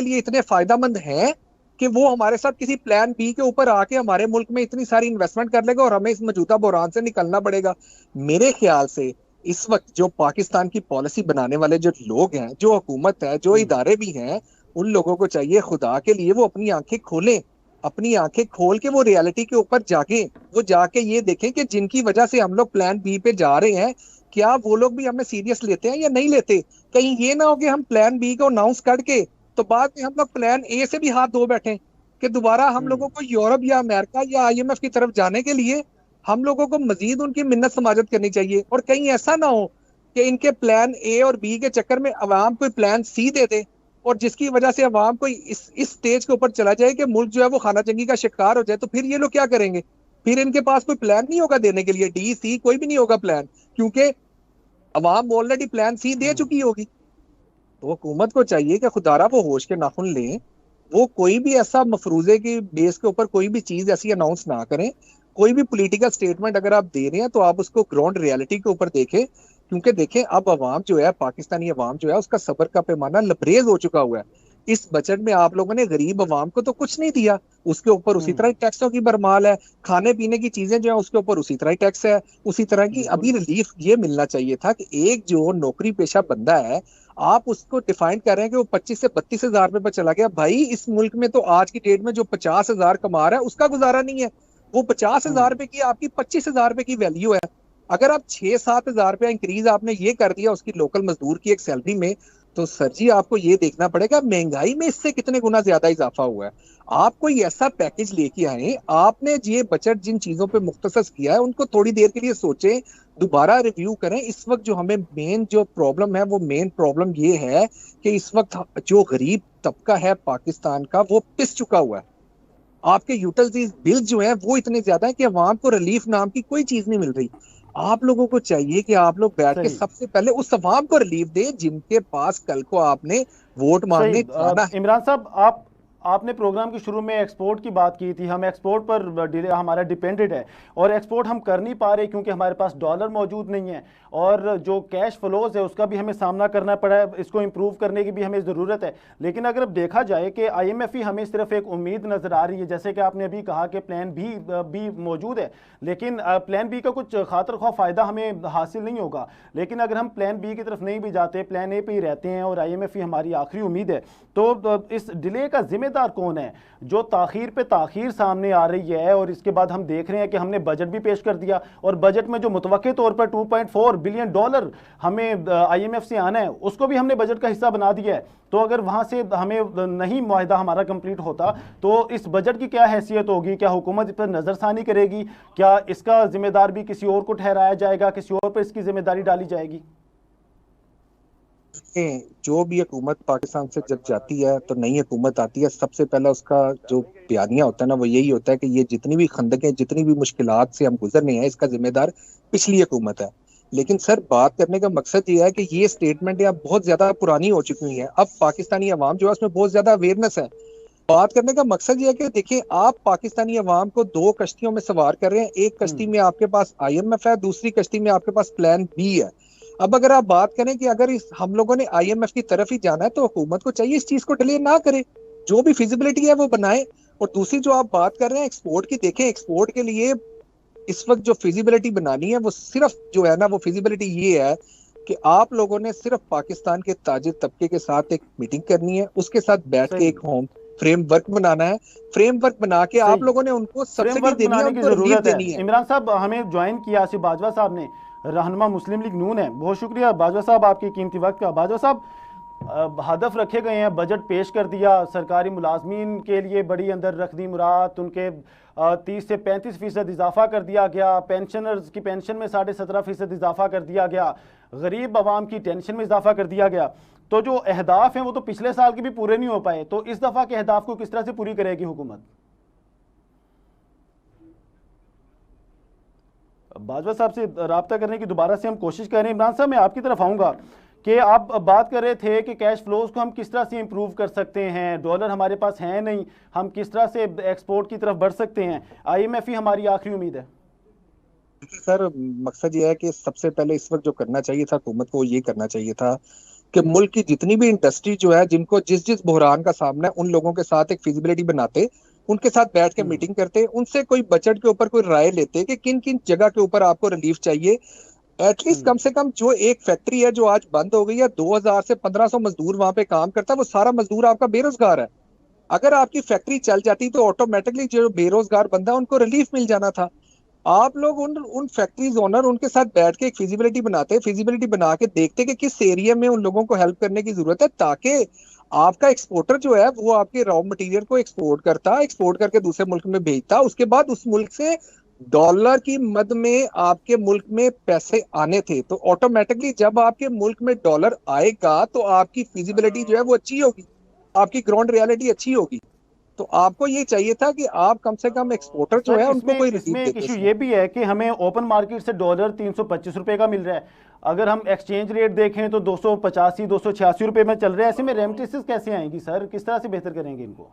लिए इतने फायदेमंद हैं कि वो हमारे साथ किसी प्लान बी के ऊपर आके हमारे मुल्क में इतनी सारी इन्वेस्टमेंट कर लेगा और हमें इस मौजूदा बुरहान से निकलना पड़ेगा? मेरे ख्याल से इस वक्त जो पाकिस्तान की पॉलिसी बनाने वाले जो लोग हैं, जो हुकूमत है, जो हम्म। इदारे भी हैं, उन लोगों को चाहिए खुदा के लिए वो अपनी आंखें खोलें। अपनी आंखें खोल के वो रियलिटी के ऊपर जाके वो जाके ये देखें कि जिनकी वजह से हम लोग प्लान बी पे जा रहे हैं, क्या वो लोग भी हमें सीरियस लेते हैं या नहीं लेते। कहीं ये ना हो कि हम प्लान बी को अनाउंस करके तो बाद में हम लोग प्लान ए से भी हाथ धो बैठे कि दोबारा हम हम्म। लोगों को यूरोप या अमेरिका या आईएमएफ की तरफ जाने के लिए हम लोगों को मजीद उनकी मिन्नत समाजत करनी चाहिए। और कहीं ऐसा ना हो कि इनके प्लान ए और बी के चक्कर में अवाम कोई प्लान सी दे दे और जिसकी वजह से अवाम को इस स्टेज के ऊपर चला जाए कि मुल्क जो है वो खाना जंगी का शिकार हो जाए। तो फिर ये लोग क्या करेंगे? फिर इनके पास कोई प्लान नहीं होगा देने के लिए, डी सी कोई भी नहीं होगा प्लान, क्योंकि अवाम ऑलरेडी प्लान सी दे हम्म। चुकी होगी। तो हुकूमत को चाहिए कि खुदारा वो होश के नाखुन लें, वो कोई भी ऐसा मफरूजे की बेस के ऊपर कोई भी चीज ऐसी अनाउंस ना करें। कोई भी पॉलिटिकल स्टेटमेंट अगर आप दे रहे हैं तो आप उसको ग्राउंड रियलिटी के ऊपर देखें, क्योंकि देखें अब अवाम जो है, पाकिस्तानी अवाम जो है, उसका सब्र का पैमाना लबरेज हो चुका हुआ है। इस बजट में आप लोगों ने गरीब अवाम को तो कुछ नहीं दिया, उसके ऊपर उसी तरह हम्म। टैक्सों की भरमाल है। खाने पीने की चीजें जो है उसके ऊपर उसी तरह टैक्स है, उसी तरह की। बिल्कुल। अभी रिलीफ ये मिलना चाहिए था कि एक जो नौकरी पेशा बंदा है, आप उसको डिफाइन कर रहे हैं कि वो 25 से 32 हजार रुपए पर चला गया। भाई इस मुल्क में तो आज की डेट में जो 50 हजार कमा रहा है उसका गुजारा नहीं है। वो 50 हजार हम्म। रुपए की आपकी 25 हजार रुपए की वैल्यू है। अगर आप 6-7 हजार रुपया इंक्रीज आपने ये कर दिया उसकी लोकल मजदूर की एक सैलरी में, तो सर जी आपको ये देखना पड़ेगा महंगाई में इससे कितने गुना ज्यादा इजाफा हुआ है। आप कोई ऐसा पैकेज लेके आए, आपने ये बजट जिन चीजों पे मुख्तसस किया है उनको थोड़ी देर के लिए सोचें, दोबारा रिव्यू करें। इस वक्त जो हमें मेन जो प्रॉब्लम है वो मेन प्रॉब्लम ये है कि इस वक्त जो गरीब तबका है पाकिस्तान का वो पिस चुका हुआ है। आपके यूटिलिटीज बिल जो है वो इतने ज्यादा है कि अवाम को रिलीफ नाम की कोई चीज नहीं मिल रही। आप लोगों को चाहिए कि आप लोग बैठ के सही। सबसे पहले उस अवाम को रिलीफ दे जिनके पास कल को आपने वोट सही। मांगने जाना है। इमरान साहब, आपने प्रोग्राम के शुरू में एक्सपोर्ट की बात की थी। हम एक्सपोर्ट पर हमारा डिपेंडेंट है और एक्सपोर्ट हम कर नहीं पा रहे क्योंकि हमारे पास डॉलर मौजूद नहीं है और जो कैश फ्लोज है उसका भी हमें सामना करना पड़ा है। इसको इम्प्रूव करने की भी हमें ज़रूरत है। लेकिन अगर अब देखा जाए कि आईएमएफ ही हमें सिर्फ एक उम्मीद नज़र आ रही है, जैसे कि आपने अभी कहा कि प्लान बी मौजूद है, लेकिन प्लान बी का कुछ खातर खौफ फ़ायदा हमें हासिल नहीं होगा। लेकिन अगर हम प्लान बी की तरफ नहीं भी जाते, प्लान ए पे ही रहते हैं और आईएमएफ ही हमारी आखिरी उम्मीद है, तो इस डिले का जिम्मेदार जिम्मेदार कौन है? जो ताखीर पे ताखीर सामने आ रही है और इसके बाद हम देख रहे हैं कि हमने बजट भी पेश कर दिया और बजट में जो मुतवक्के तौर पर $2.4 बिलियन हमें IMF से आना है उसको भी हमने बजट का हिस्सा बना दिया है। तो अगर वहां से हमें नहीं मुआहिदा हमारा कंप्लीट होता तो इस बजट की क्या हैसियत होगी? क्या हुकूमत इस पर नजरसानी करेगी? क्या इसका जिम्मेदार भी किसी और को ठहराया जाएगा? किसी और पर इसकी जिम्मेदारी डाली जाएगी? जो भी हुकूमत पाकिस्तान से जब जाती है तो नई हुकूमत आती है, सबसे पहला उसका जो बयानिया होता है ना वो यही होता है कि ये जितनी भी खंदकें, जितनी भी मुश्किलात से हम गुजर रहे हैं, इसका जिम्मेदार पिछली हुकूमत है। लेकिन सर, बात करने का मकसद ये है कि ये स्टेटमेंट अब बहुत ज्यादा पुरानी हो चुकी हुई है। अब पाकिस्तानी अवाम जो है उसमें बहुत ज्यादा अवेयरनेस है। बात करने का मकसद ये है कि देखिए, आप पाकिस्तानी अवाम को दो कश्तियों में सवार कर रहे हैं। एक कश्ती में आपके पास IMF है, दूसरी कश्ती में आपके पास प्लान B है। अब अगर आप बात करें कि अगर हम लोगों ने IMF की तरफ ही जाना है तो हुकूमत को चाहिए इस चीज को डिले ना करे, जो भी फिजिबिलिटी है वो बनाए। और दूसरी जो आप बात कर रहे हैं एक्सपोर्ट की, देखें एक्सपोर्ट के लिए इस वक्त जो फिजिबिलिटी बनानी है वो सिर्फ जो है ना, वो फिजिबिलिटी ये है कि आप लोगों ने सिर्फ पाकिस्तान के ताजिर तबके के साथ एक मीटिंग करनी है, उसके साथ बैठ के एक होम फ्रेमवर्क बनाना है। फ्रेमवर्क बना के आप लोगों ने उनको सब्सिडी देनी है, उनको रिलीफ देनी है। इमरान साहब, हमें ज्वाइन किया आसिफ बाजवा साहब ने, रहनुमा मुस्लिम लीग नून है। बहुत शुक्रिया बाजवा साहब आपके कीमती वक्त का। बाजवा साहब, हदफ रखे गए हैं, बजट पेश कर दिया, सरकारी मुलाजमीन के लिए बड़ी अंदर रख दी मुराद, उनके 30 से 35% इजाफा कर दिया गया, पेंशनर्स की पेंशन में 17.5% इजाफा कर दिया गया, गरीब आवाम की टेंशन में इजाफा कर दिया गया। तो जो अहदाफ हैं वो तो पिछले साल के भी पूरे नहीं हो पाए, तो इस दफा के अहदाफ को किस तरह से पूरी करेगी हुकूमत? बाजवा साहब से राब्ता करने की दोबारा से हम कोशिश कर रहे हैं। इमरान साहब, मैं आपकी तरफ आऊँगा कि आप बात कर रहे थे कि कैश फ्लोज को हम किस तरह से इम्प्रूव कर सकते हैं, डॉलर हमारे पास है नहीं, हम किस तरह से एक्सपोर्ट की तरफ बढ़ सकते हैं, IMF ही हमारी आखिरी उम्मीद है। सर, मकसद ये है कि सबसे पहले इस वक्त जो करना चाहिए था हुकूमत को, ये करना चाहिए था कि मुल्क की जितनी भी इंडस्ट्री जो है, जिनको जिस जिस बहरान का सामना है, उन लोगों के साथ एक फिजिबिलिटी बनाते, उनके साथ बैठ के मीटिंग करते, उनसे कोई बजट के ऊपर कोई राय लेते कि किन किन जगह के ऊपर आपको रिलीफ चाहिए। एटलीस्ट कम से कम जो एक फैक्ट्री है जो आज बंद हो गई है, 2000 से 1500 मजदूर वहां पे काम करता है, वो सारा मजदूर आपका बेरोजगार है। अगर आपकी फैक्ट्री चल जाती तो ऑटोमेटिकली जो बेरोजगार बंदा उनको रिलीफ मिल जाना था। आप लोग उन फैक्ट्रीज ओनर उनके साथ बैठ के एक फिजिबिलिटी बनाते, फिजिबिलिटी बना के देखते कि किस एरिया में उन लोगों को हेल्प करने की जरूरत है, ताकि आपका एक्सपोर्टर जो है वो आपके रॉ मटेरियल को एक्सपोर्ट करता, एक्सपोर्ट करके दूसरे मुल्क में भेजता, उसके बाद उस मुल्क से डॉलर की मद में आपके मुल्क में पैसे आने थे। तो ऑटोमेटिकली जब आपके मुल्क में डॉलर आएगा तो आपकी फिजिबिलिटी जो है वो अच्छी होगी, आपकी ग्राउंड रियलिटी अच्छी होगी। तो आपको ये चाहिए था कि आप कम से कम एक्सपोर्टर जो है उनको कोई रिलीफ देते। इसमें इशू ये भी है कि हमें ओपन मार्केट से डॉलर 325 रुपए का मिल रहा है, अगर हम एक्सचेंज रेट देखें तो 285 286 रुपए में चल रहा है। ऐसे में रेमिटेंसेस कैसे आएंगी सर, किस तरह से बेहतर करेंगे इनको?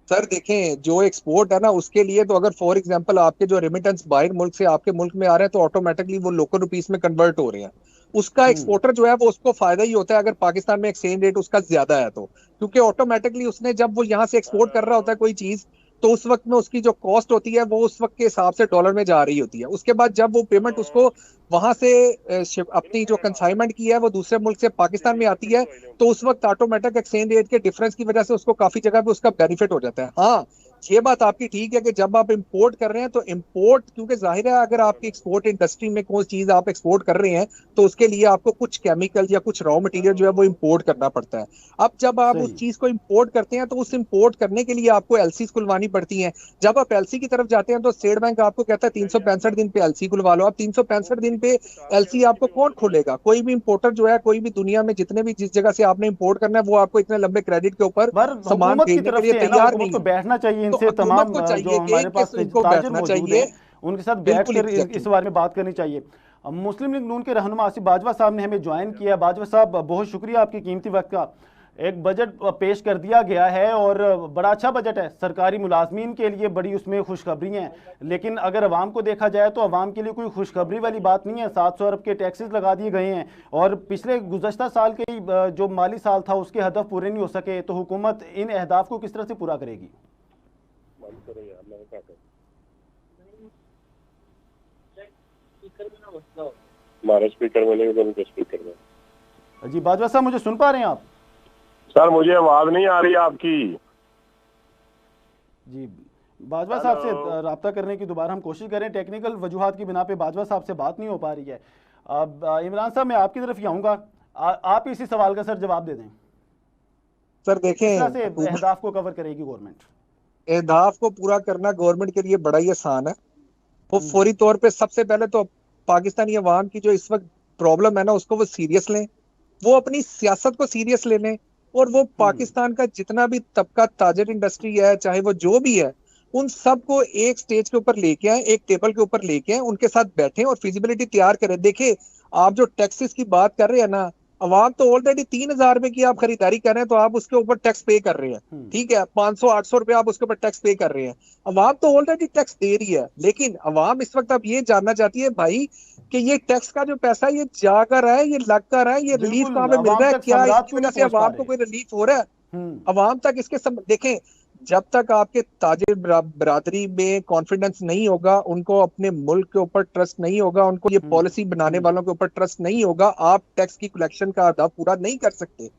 सर देखें, जो एक्सपोर्ट है ना उसके लिए तो अगर फॉर एग्जांपल आपके जो रेमिटेंस बाहर मुल्क से आपके मुल्क में आ रहे हैं तो ऑटोमेटिकली वो लोकल रुपीस में कन्वर्ट हो रहे हैं। उसका एक्सपोर्टर जो है वो उसको फायदा ही होता है अगर पाकिस्तान में एक्सचेंज रेट उसका ज्यादा है तो, क्योंकि ऑटोमेटिकली उसने जब वो यहाँ से एक्सपोर्ट कर रहा होता है कोई चीज, तो उस वक्त में उसकी जो कॉस्ट होती है वो उस वक्त के हिसाब से डॉलर में जा रही होती है। उसके बाद जब वो पेमेंट उसको वहां से अपनी जो कंसाइनमेंट की है वो दूसरे मुल्क से पाकिस्तान में आती है, तो उस वक्त ऑटोमेटिक एक्सचेंज रेट के डिफरेंस की वजह से उसको काफी जगह पे उसका बेनिफिट हो जाता है। हाँ, ये बात आपकी ठीक है कि जब आप इंपोर्ट कर रहे हैं तो इंपोर्ट, क्योंकि जाहिर है अगर आपकी एक्सपोर्ट इंडस्ट्री में कोई चीज आप एक्सपोर्ट कर रहे हैं तो उसके लिए आपको कुछ केमिकल या कुछ रॉ मटेरियल जो है वो इंपोर्ट करना पड़ता है। अब जब आप उस चीज को इंपोर्ट करते हैं तो उस इंपोर्ट करने के लिए आपको एलसी खुलवानी पड़ती है। जब आप एलसी की तरफ जाते हैं तो स्टेट बैंक आपको कहता है 365 दिन पे एलसी खुलवा लो। अब 365 दिन पे एलसी आपको कौन खोलेगा? कोई भी इंपोर्टर जो है, कोई भी दुनिया में जितने भी जिस जगह से आपने इंपोर्ट करना है वो आपको इतने लंबे क्रेडिट के ऊपर सामान भेजने के लिए तैयार नहीं है। बैठना चाहिए इनसे, तो तमाम को चाहिए जो हमारे पास ताजिर मौजूद हैं उनके साथ बैठकर इस बारे में बात करनी चाहिए। मुस्लिम लीग नून के रहनुमा आसिफ बाजवा साहब ने हमें ज्वाइन किया। बाजवा साहब, बहुत शुक्रिया आपकी कीमती वक्त का। एक बजट पेश कर दिया गया है और बड़ा अच्छा बजट है, सरकारी मुलाजमीन के लिए बड़ी उसमें खुशखबरी हैं, लेकिन अगर अवाम को देखा जाए तो अवाम के लिए कोई खुशखबरी वाली बात नहीं है। 700 अरब के टैक्सेस लगा दिए गए हैं और पिछले गुज़श्ता साल के जो माली साल था उसके हदफ पूरे नहीं हो सके, तो हुकूमत इन अहदाफ को किस तरह से पूरा करेगी? हमारे स्पीकर में नहीं, उनके स्पीकर में। जी बाजवा साहब, मुझे सुन पा रहे हैं आप? सर मुझे आवाज नहीं आ रही आपकी। जी, बाजवा साहब से रब्ता करने की दोबारा हम कोशिश करें, टेक्निकल वजूहात की बिना पे बाजवा साहब से बात नहीं हो पा रही है। अब इमरान साहब मैं आपकी तरफ ही आऊँगा, आप इसी सवाल का सर जवाब दे दें। सर किस तरह से देखें, अहदाफ को कवर करेगी गवर्नमेंट? अहदाफ को पूरा करना गवर्नमेंट के लिए बड़ा ही आसान है। वो फौरी तौर पे सबसे पहले तो पाकिस्तानी अवाम की जो इस वक्त प्रॉब्लम है ना, उसको वो सीरियस लें, वो अपनी सियासत को सीरियस ले लें, और वो पाकिस्तान का जितना भी तबका ताजर इंडस्ट्री है, चाहे वो जो भी है, उन सबको एक स्टेज के ऊपर लेके आए, एक टेबल के ऊपर लेके आए, उनके साथ बैठे और फिजिबिलिटी तैयार करें। देखिए, आप जो टैक्सेस की बात कर रहे हैं ना, अवाम तो ऑलरेडी 3,000 रुपए की आप खरीदारी कर रहे हैं तो आप उसके ऊपर टैक्स पे कर रहे हैं, ठीक है, 500-800 रुपए आप उसके ऊपर टैक्स पे कर रहे हैं। अवाम तो ऑलरेडी टैक्स दे रही है, लेकिन अवाम इस वक्त अब ये जानना चाहती है भाई कि ये टैक्स का जो पैसा ये जा कर रहा है, ये लग कर रहा है, ये रिलीफ कहाँ पे मिल रहा है, क्या इसकी वजह से अवाम को कोई रिलीफ हो रहा है? अवाम तक इसके देखें, जब तक आपके ताजिर बरादरी में कॉन्फिडेंस नहीं होगा, उनको अपने मुल्क के ऊपर ट्रस्ट नहीं होगा, उनको ये पॉलिसी बनाने वालों के ऊपर ट्रस्ट नहीं होगा, आप टैक्स की कलेक्शन का अहदाफ पूरा नहीं कर सकते।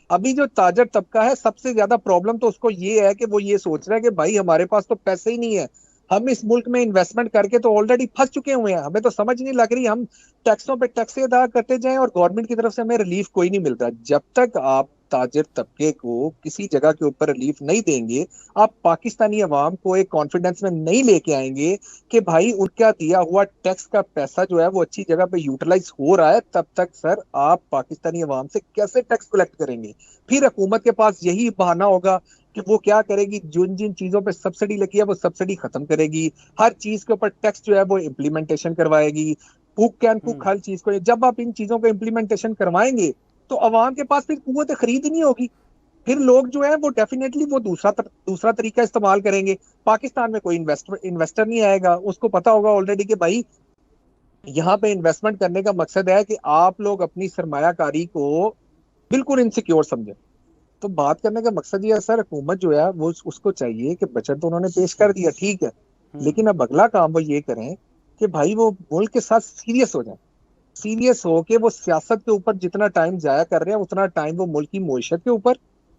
अभी जो ताजर तबका है, सबसे ज्यादा प्रॉब्लम तो उसको ये है कि वो ये सोच रहा है कि भाई हमारे पास तो पैसे ही नहीं है, हम इस मुल्क में इन्वेस्टमेंट करके तो ऑलरेडी फंस चुके हुए हैं, हमें तो समझ नहीं लग रही, हम टैक्सों पे टैक्स अदा करते जाएं और गवर्नमेंट की तरफ से हमें रिलीफ कोई नहीं मिलता। जब तक आप ताजिर तबके को किसी जगह के ऊपर रिलीफ नहीं देंगे, आप पाकिस्तानी अवाम को एक कॉन्फिडेंस में नहीं लेके आएंगे कि भाई उनका दिया हुआ टैक्स का पैसा जो है वो अच्छी जगह पे यूटिलाइज हो रहा है, तब तक सर आप पाकिस्तानी अवाम से कैसे टैक्स कलेक्ट करेंगे? फिर हुकूमत के पास यही बहाना होगा कि वो क्या करेगी, जिन जिन चीजों पे सब्सिडी लगी है वो सब्सिडी खत्म करेगी, हर चीज के ऊपर टैक्स जो है वो इम्प्लीमेंटेशन करवाएगी, कुक कैन कुक हर चीज को। जब आप इन चीजों को इम्प्लीमेंटेशन करवाएंगे तो अवाम के पास फिर कुव्वत खरीद ही नहीं होगी, फिर लोग जो है वो डेफिनेटली वो दूसरा तरीका इस्तेमाल करेंगे। पाकिस्तान में कोई इन्वेस्टर नहीं आएगा, उसको पता होगा ऑलरेडी कि भाई यहाँ पे इन्वेस्टमेंट करने का मकसद है कि आप लोग अपनी सरमायाकारी को बिल्कुल इनसिक्योर समझे। तो बात करने का मकसद ये है सर, हुकूमत जो है वो उसको चाहिए कि बजट तो उन्होंने पेश कर दिया, ठीक है, लेकिन अब अगला काम वो ये करें कि भाई वो मुल्क के साथ सीरियस हो जाए, सीरियस हो के वो सियासत के ऊपर जितना टाइम जाया कर रहे हैं उतना टाइम वो मुल्क की मईशत के ऊपर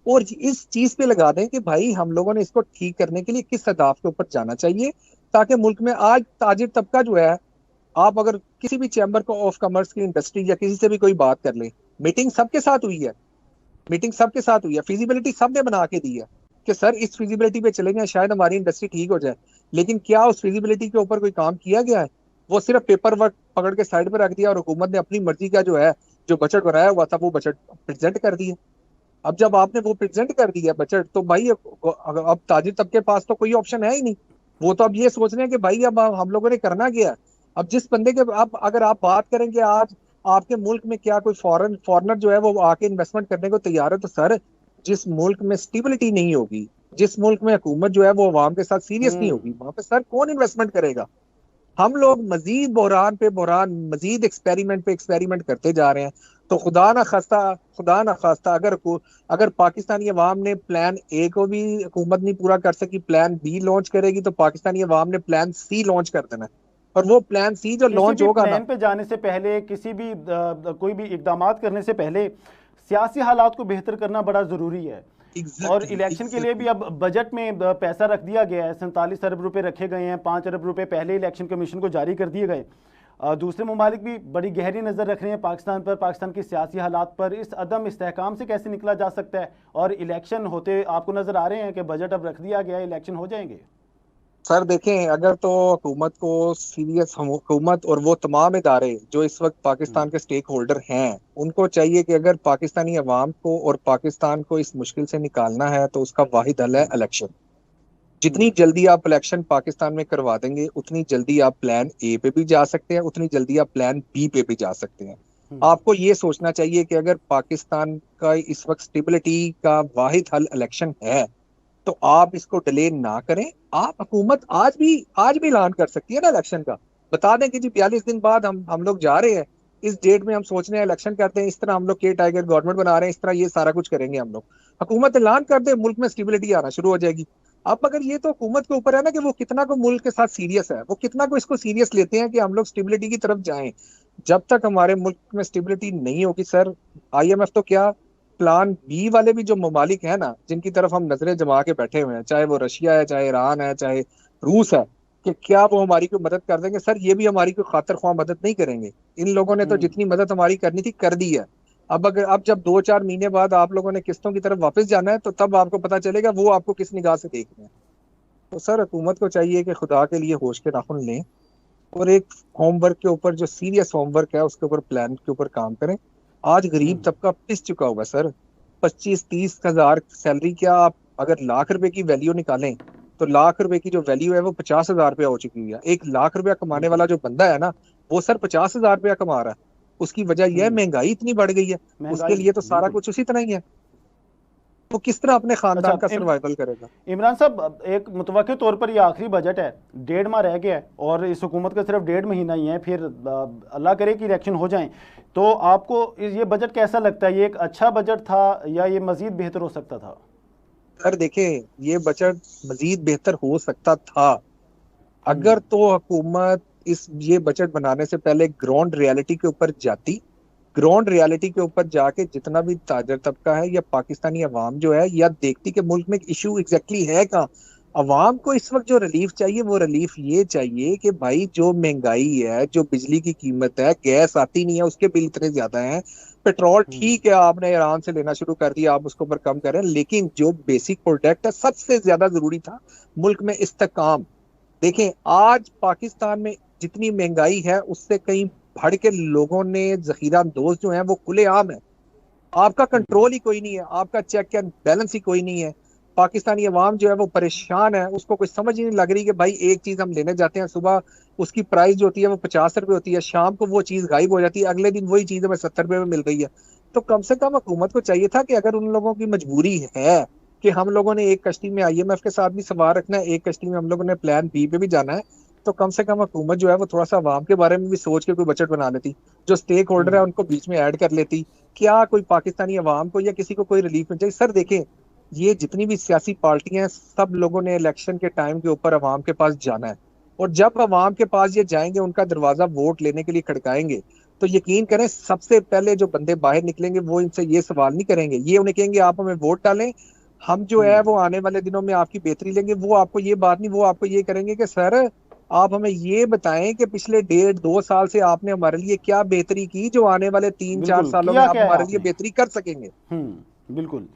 और इस चीज पे लगा दें कि भाई हम लोगों ने इसको ठीक करने के लिए किस अहदाफ के ऊपर जाना चाहिए, ताकि मुल्क में आज ताजिर तबका जो है, आप अगर किसी भी चैम्बर ऑफ कॉमर्स की इंडस्ट्री या किसी से भी कोई बात कर ले, मीटिंग सबके साथ हुई है, फिजिबिलिटी सबने बना के दी है कि सर इस फिजिबिलिटी पे चलेंगे शायद हमारी इंडस्ट्री ठीक हो जाए, लेकिन क्या उस फिजिबिलिटी के ऊपर कोई काम किया गया है? वो सिर्फ पेपर वर्क पकड़ के साइड पर रख दिया और हुकूमत ने अपनी मर्जी का जो है जो बजट बनाया हुआ था वो बजट प्रेजेंट कर दिया। अब जब आपने वो प्रेजेंट कर दिया बजट, तो भाई अब ताजिर तबके पास तो कोई ऑप्शन है ही नहीं, वो तो अब ये सोच रहे हैं कि भाई अब हम लोगों ने करना क्या है। अब जिस बंदे के अब अगर आप बात करेंगे आज आपके मुल्क में क्या कोई फॉरेनर जो है वो आके इन्वेस्टमेंट करने को तैयार है, तो सर जिस मुल्क में स्टेबिलिटी नहीं होगी, जिस मुल्क में हुकूमत जो है वो अवाम के साथ सीरियस नहीं होगी, वहां पे सर कौन इन्वेस्टमेंट करेगा? हम लोग मजीद बहरान पे बहरान, मजीद एक्सपेरिमेंट पे एक्सपेरिमेंट करते जा रहे हैं। तो खुदा ना खास्ता अगर पाकिस्तानी अवाम ने प्लान ए को भी हुकूमत नहीं पूरा कर सकी, प्लान बी लॉन्च करेगी, तो पाकिस्तानी अवाम ने प्लान सी लॉन्च कर देना है। और वो प्लान सी जो लॉन्च होगा ना, प्लान पे जाने से पहले, किसी भी कोई भी इकदाम करने से पहले सियासी हालात को बेहतर करना बड़ा जरूरी है। और इलेक्शन के लिए भी अब बजट में पैसा रख दिया गया है, 47 अरब रुपए रखे गए हैं, 5 अरब रुपए पहले इलेक्शन कमीशन को जारी कर दिए गए। दूसरे ममालिक भी बड़ी गहरी नज़र रख रहे हैं पाकिस्तान पर, पाकिस्तान की सियासी हालात पर। इस अदम इस्तेहकाम से कैसे निकला जा सकता है? और इलेक्शन होते आपको नज़र आ रहे हैं कि बजट अब रख दिया गया है, इलेक्शन हो जाएंगे। सर देखें, अगर तो हुकूमत को सीरियस, हुकूमत और वो तमाम इदारे जो इस वक्त पाकिस्तान के स्टेक होल्डर हैं, उनको चाहिए कि अगर पाकिस्तानी अवाम को और पाकिस्तान को इस मुश्किल से निकालना है तो उसका वाहिद हल है इलेक्शन। जितनी जल्दी आप इलेक्शन पाकिस्तान में करवा देंगे, उतनी जल्दी आप प्लान ए पे भी जा सकते हैं, उतनी जल्दी आप प्लान बी पे भी जा सकते हैं। आपको ये सोचना चाहिए कि अगर पाकिस्तान का इस वक्त स्टेबिलिटी का वाहिद हल इलेक्शन है तो आप इसको डिले ना करें। आप हुकूमत आज भी ऐलान कर सकती है ना इलेक्शन का, बता दें कि जी 42 दिन बाद हम लोग जा रहे हैं, इस डेट में हम सोच रहे हैं इलेक्शन करते हैं, इस तरह हम लोग के टाइगर गवर्नमेंट बना रहे हैं, इस तरह ये सारा कुछ करेंगे हम लोग। हुकूमत ऐलान कर दे, मुल्क में स्टेबिलिटी आना शुरू हो जाएगी। अब अगर ये तो हुकूमत के ऊपर है ना कि वो कितना को मुल्क के साथ सीरियस है, वो कितना को इसको सीरियस लेते हैं कि हम लोग स्टेबिलिटी की तरफ जाएं। जब तक हमारे मुल्क में स्टेबिलिटी नहीं होगी सर, IMF तो क्या, प्लान बी वाले भी जो ममालिक हैं ना, जिनकी तरफ हम नजरें जमा के बैठे हुए हैं, चाहे वो रशिया है, चाहे ईरान है, चाहे रूस है, कि क्या वो हमारी कोई मदद कर देंगे? सर ये भी हमारी कोई खातिर ख्वाह मदद नहीं करेंगे। इन लोगों ने तो हम्म। जितनी मदद हमारी करनी थी कर दी है। अब जब 2-4 महीने बाद आप लोगों ने किस्तों की तरफ वापस जाना है, तो तब आपको पता चलेगा वो आपको किस निगाह से देख रहे हैं। तो सर हुकूमत को चाहिए कि खुदा के लिए होश के नाखुन लें, और एक होमवर्क के ऊपर, जो सीरियस होमवर्क है उसके ऊपर, प्लान के ऊपर काम करें। आज गरीब हम्म। तबका पिस चुका हुआ सर। 25-30 हज़ार सैलरी, क्या आप अगर लाख रुपए की वैल्यू निकालें, तो लाख रुपए की जो वैल्यू है वो 50 हज़ार रुपया हो चुकी है। 1 लाख रुपया कमाने बिल्कुल। वाला जो बंदा है ना, वो सर 50 हज़ार रुपया कमा रहा है। उसकी वजह यह है हम्म। महंगाई इतनी बढ़ गई है। उसके महंगाई। लिए तो सारा बिल्कुल। कुछ उसी तरह ही है। वो किस तरह अपने अच्छा, खानदान का सर्वाइवल करेगा? इमरान साहब, अब एक मुतवक्किल तौर पर ये आखिरी बजट है, 1.5 माह रह गया है और इस हुकूमत का सिर्फ 1.5 महीना ही है, फिर अल्लाह करे कि इलेक्शन हो जाएं। तो आपको ये बजट कैसा लगता है? ये एक अच्छा बजट था या ये मजीद बेहतर हो सकता था? सर देखें, ये बजट मजीद बेहतर हो सकता था, अगर हम्म। तो हुकूमत इस ये बजट बनाने से पहले ग्राउंड रियलिटी के ऊपर जाती। ग्राउंड रियलिटी के ऊपर जाके जितना भी ताजर तबका है या पाकिस्तानी अवाम जो है, या देखती कि मुल्क में इशू एग्जैक्टली है कहाँ। अवाम को इस वक्त जो रिलीफ चाहिए, वो रिलीफ ये चाहिए कि भाई जो महंगाई है, जो बिजली की कीमत है, गैस आती नहीं है, उसके बिल इतने ज्यादा हैं। पेट्रोल हम्म। ठीक है, आपने ईरान से लेना शुरू कर दिया, आप उसको ऊपर कम करें, लेकिन जो बेसिक प्रोडक्ट है, सबसे ज्यादा जरूरी था मुल्क में इस्तेकाम। देखें, आज पाकिस्तान में जितनी महंगाई है, उससे कहीं बढ़ के लोगों ने जखीरा अंदोज जो है वो खुलेआम है। आपका हम्म। कंट्रोल ही कोई नहीं है, आपका चेक एंड बैलेंस ही कोई नहीं है। पाकिस्तानी अवाम जो है वो परेशान है, उसको कोई समझ ही नहीं लग रही कि भाई एक चीज हम लेने जाते हैं, सुबह उसकी प्राइस जो होती है वो 50 रुपए होती है, शाम को वो चीज गायब हो जाती है, अगले दिन वही चीज हमें 70 रुपए में मिल गई है। तो कम से कम हुकूमत को चाहिए था कि अगर उन लोगों की मजबूरी है कि हम लोगों ने एक कश्ती में IMF के साथ भी सवार रखना है, एक कश्ती में हम लोगों ने प्लान बी पे भी जाना है, तो कम से कम हुकूमत जो है वो थोड़ा सा अवाम के बारे में भी सोच के कोई बजट बना लेती, जो स्टेक होल्डर है हम्म। उनको बीच में ऐड कर लेती। क्या कोई पाकिस्तानी अवाम को या किसी को कोई रिलीफ मिल जाए? सर देखें, ये जितनी भी सियासी पार्टियां हैं, सब लोगों ने इलेक्शन के टाइम के ऊपर अवाम के पास जाना है, और जब अवाम के पास ये जाएंगे, उनका दरवाजा वोट लेने के लिए खड़काएंगे, तो यकीन करें सबसे पहले जो बंदे बाहर निकलेंगे वो इनसे ये सवाल नहीं करेंगे, ये उन्हें कहेंगे आप हमें वोट डालें, हम जो है हम्म। वो आने वाले दिनों में आपकी बेहतरी लेंगे। वो आपको ये बात नहीं, वो आपको ये करेंगे कि सर आप हमें ये बताएं कि पिछले 1.5-2 साल से आपने हमारे लिए क्या बेहतरी की, जो आने वाले 3-4 बिल्कुल, सालों में किया आप क्या है हमारे लिए आपने? बेहतरी कर सकेंगे। बिल्कुल।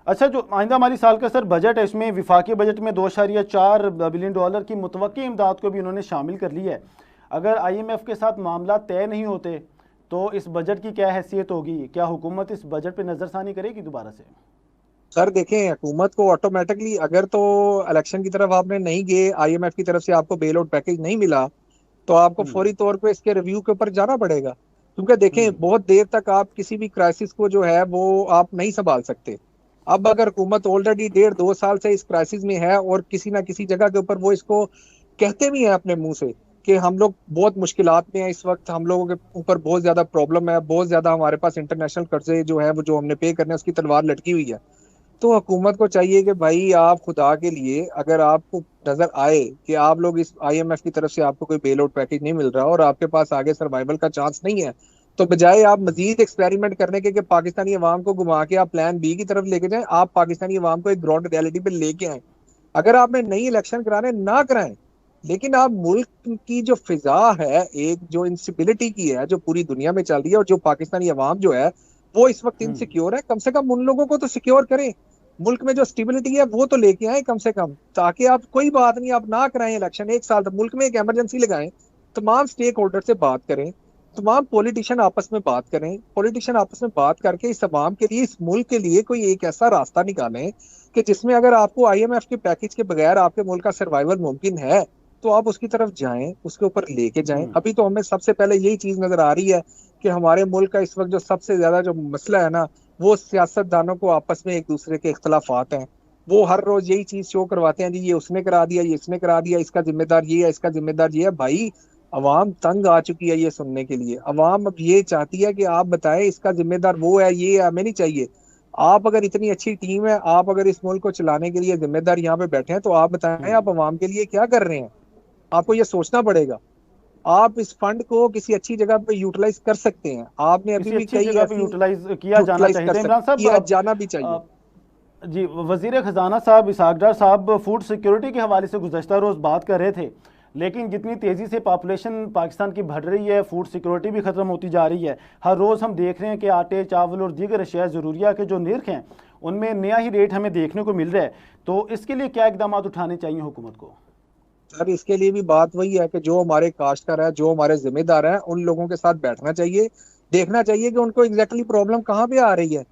अच्छा, जो आइंदा माली साल का सर बजट है, इसमें विफाकी बजट में 2.4 बिलियन डॉलर की मुतवक्की इमदाद को भी उन्होंने शामिल कर लिया है। अगर IMF के साथ मामला तय नहीं होते तो इस बजट की क्या हैसियत होगी? क्या हुकूमत इस बजट पे नज़रसानी करेगी दोबारा से? सर देखें, हुकूमत को ऑटोमेटिकली, अगर तो इलेक्शन की तरफ आपने नहीं गए, IMF की तरफ से आपको बेल आउट पैकेज नहीं मिला, तो आपको हम्म। फौरी तौर पे इसके रिव्यू के ऊपर जाना पड़ेगा। क्योंकि देखें, हम्म। बहुत देर तक आप किसी भी क्राइसिस को जो है वो आप नहीं संभाल सकते। अब अगर हुकूमत ऑलरेडी 1.5-2 साल से इस क्राइसिस में है, और किसी ना किसी जगह के ऊपर वो इसको कहते भी हैं अपने मुंह से कि हम लोग बहुत मुश्किलात में हैं इस वक्त, हम लोगों के ऊपर बहुत ज्यादा प्रॉब्लम है, बहुत ज्यादा हमारे पास इंटरनेशनल कर्जे जो है वो जो हमने पे करने हैं उसकी तलवार लटकी हुई है, तो हुकूमत को चाहिए कि भाई आप खुदा के लिए, अगर आपको नजर आए कि आप लोग इस IMF की तरफ से आपको कोई बेल आउट पैकेज नहीं मिल रहा और आपके पास आगे सर्वाइवल का चांस नहीं है, तो बजाय आप मजीद एक्सपेरिमेंट करने के कि पाकिस्तानी अवाम को घुमा के आप प्लान बी की तरफ लेके जाएं, आप पाकिस्तानी अवाम को एक ग्राउंड रियलिटी पे लेके आए। अगर आपने नई इलेक्शन कराने ना कराएं, लेकिन आप मुल्क की जो फिजा है, एक जो इंस्टेबिलिटी की है जो पूरी दुनिया में चल रही है, और जो पाकिस्तानी अवाम जो है वो इस वक्त हम्म। इनसिक्योर है, कम से कम उन लोगों को तो सिक्योर करें। मुल्क में जो स्टेबिलिटी है वो तो लेके आए कम से कम, ताकि आप, कोई बात नहीं आप ना कराएं इलेक्शन, 1 साल तक मुल्क में एक इमरजेंसी लगाएं, तमाम स्टेक होल्डर से बात करें, तमाम पॉलिटिशियन आपस में बात करें, पॉलिटिशियन आपस में बात करके इस अवाम के लिए, इस मुल्क के लिए कोई एक ऐसा रास्ता निकालें कि जिसमें अगर आपको IMF के पैकेज के बगैर आपके मुल्क का सर्वाइवल मुमकिन है, तो आप उसकी तरफ जाएं, उसके ऊपर लेके जाएं। हम्म। अभी तो हमें सबसे पहले यही चीज नजर आ रही है कि हमारे मुल्क का इस वक्त जो सबसे ज्यादा जो मसला है ना, वो सियासतदानों को आपस में एक दूसरे के इख्तलाफात हैं। वो हर रोज यही चीज शो करवाते हैं, जी ये उसने करा दिया, ये इसने करा दिया, इसका जिम्मेदार ये है, इसका जिम्मेदार ये है। भाई अवाम तंग आ चुकी है ये सुनने के लिए। अवाम अब ये चाहती है कि आप बताएं इसका जिम्मेदार वो है, ये हमें नहीं चाहिए। आप अगर इतनी अच्छी टीम है, आप अगर इस मुल्क को चलाने के लिए जिम्मेदार यहाँ पे बैठे हैं, तो आप बताएं आप अवाम के लिए क्या कर रहे हैं। आपको ये सोचना पड़ेगा। आप इस फंड को किसी अच्छी जगह पे यूटिलाइज कर सकते हैं। आपने अभी किसी भी अच्छी कई जगह पे ऐसी यूटिलाइज किया जाना यूटिलाइज चाहिए कर था। सकते, इमरान साहब किया जाना भी चाहिए। जी, वजीर खजाना साहब इसहाक डार साहब फूड सिक्योरिटी के हवाले से गुज़श्ता रोज़ बात कर रहे थे, लेकिन जितनी तेज़ी से पॉपुलेशन पाकिस्तान की बढ़ रही है, फूड सिक्योरिटी भी ख़त्म होती जा रही है। हर रोज़ हम देख रहे हैं कि आटे, चावल और दीगर अशिया ज़रूरिया के जो निर्ख हैं उनमें नया ही रेट हमें देखने को मिल रहा है। तो इसके लिए क्या इकदाम उठाने चाहिए हुकूमत को? सर इसके लिए भी बात वही है कि जो हमारे काश्तकार है, जो हमारे जिम्मेदार हैं, उन लोगों के साथ बैठना चाहिए, देखना चाहिए कि उनको एग्जैक्टली प्रॉब्लम कहाँ पे आ रही है।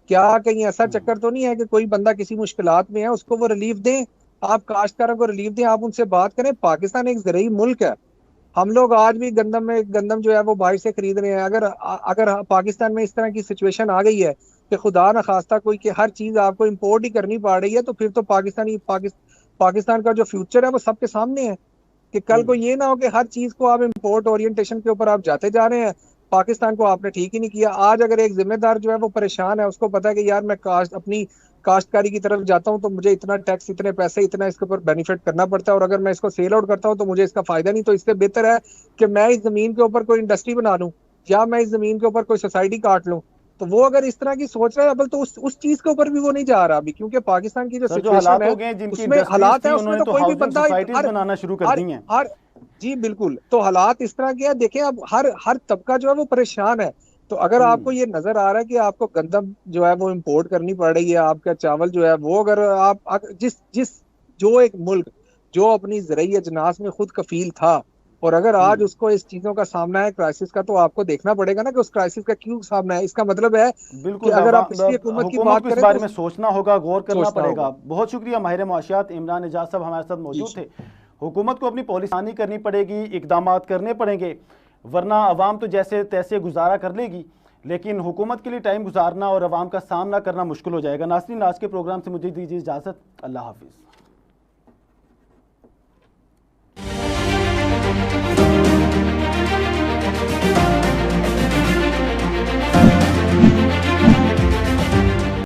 क्या कहीं ऐसा चक्कर तो नहीं है कि कोई बंदा किसी मुश्किलात में है, उसको वो रिलीफ दें, आप काश्तकारों को रिलीफ दें, आप उनसे बात करें। पाकिस्तान एक ज़रूरी मुल्क है। हम लोग आज भी गंदम जो है वो बाहर से खरीद रहे हैं। अगर अगर पाकिस्तान में इस तरह की सिचुएशन आ गई है कि खुदा न खास्ता कोई कि हर चीज आपको इम्पोर्ट ही करनी पड़ रही है, तो फिर तो पाकिस्तान का जो फ्यूचर है वो सबके सामने है कि कल को ये ना हो कि हर चीज को आप इम्पोर्ट ओरिएंटेशन के ऊपर आप जाते जा रहे हैं। पाकिस्तान को आपने ठीक ही नहीं किया। आज अगर एक जिम्मेदार जो है वो परेशान है, उसको पता है कि यार मैं अपनी काश्तकारी की तरफ जाता हूँ तो मुझे इतना टैक्स, इतने पैसे, इतना इसके ऊपर बेनिफिट करना पड़ता है, और अगर मैं इसको सेल आउट करता हूँ तो मुझे इसका फायदा नहीं। तो इससे बेहतर है कि मैं इस जमीन के ऊपर कोई इंडस्ट्री बना लूं, या मैं इस जमीन के ऊपर कोई सोसाइटी काट लूं। तो वो अगर इस तरह की सोच रहा है अबल, तो उस चीज के ऊपर भी वो नहीं जा रहा अभी, क्योंकि पाकिस्तान की जो सर, जो सिचुएशन हालात है हो गए, जिनकी उसमें हालात है, थी, उसमें उन्होंने तो तो कोई भी हाउसिंग बंदा सोसाइटीज बनाना शुरू कर हर दी हैं। हर जी बिल्कुल। तो हालात इस तरह के हैं, देखें अब हर हर तबका जो है वो परेशान है। तो अगर आपको ये नजर आ रहा है कि आपको गंदम जो है वो इम्पोर्ट करनी पड़ रही है, आपका चावल जो है वो, अगर आप जिस जिस जो एक मुल्क जो अपनी ज़राई अजनास में खुद कफील था, और अगर आज उसको इस चीजों का सामना है, क्राइसिस का, तो आपको देखना पड़ेगा ना कि उस क्राइसिस का क्यों सामना है। इसका मतलब है कि बिल्कुल, अगर आप पिछली हुकूमत की हुकूमत बात को इस करें बारे तो में सोचना होगा, गौर करना सोचना पड़ेगा। होगा। बहुत शुक्रिया। माहिर मुआशियात इमरान एजाज साहब हमारे साथ जी मौजूद थे। हुकूमत को अपनी पॉलिसी करनी पड़ेगी, इकदाम करने पड़ेंगे, वरना अवाम तो जैसे तैसे गुजारा कर लेगी, लेकिन हुकूमत के लिए टाइम गुजारना और अवाम का सामना करना मुश्किल हो जाएगा। नाज़रीन, आज के प्रोग्राम से मुझे दीजिए इजाज़त। अल्लाह हाफिज़।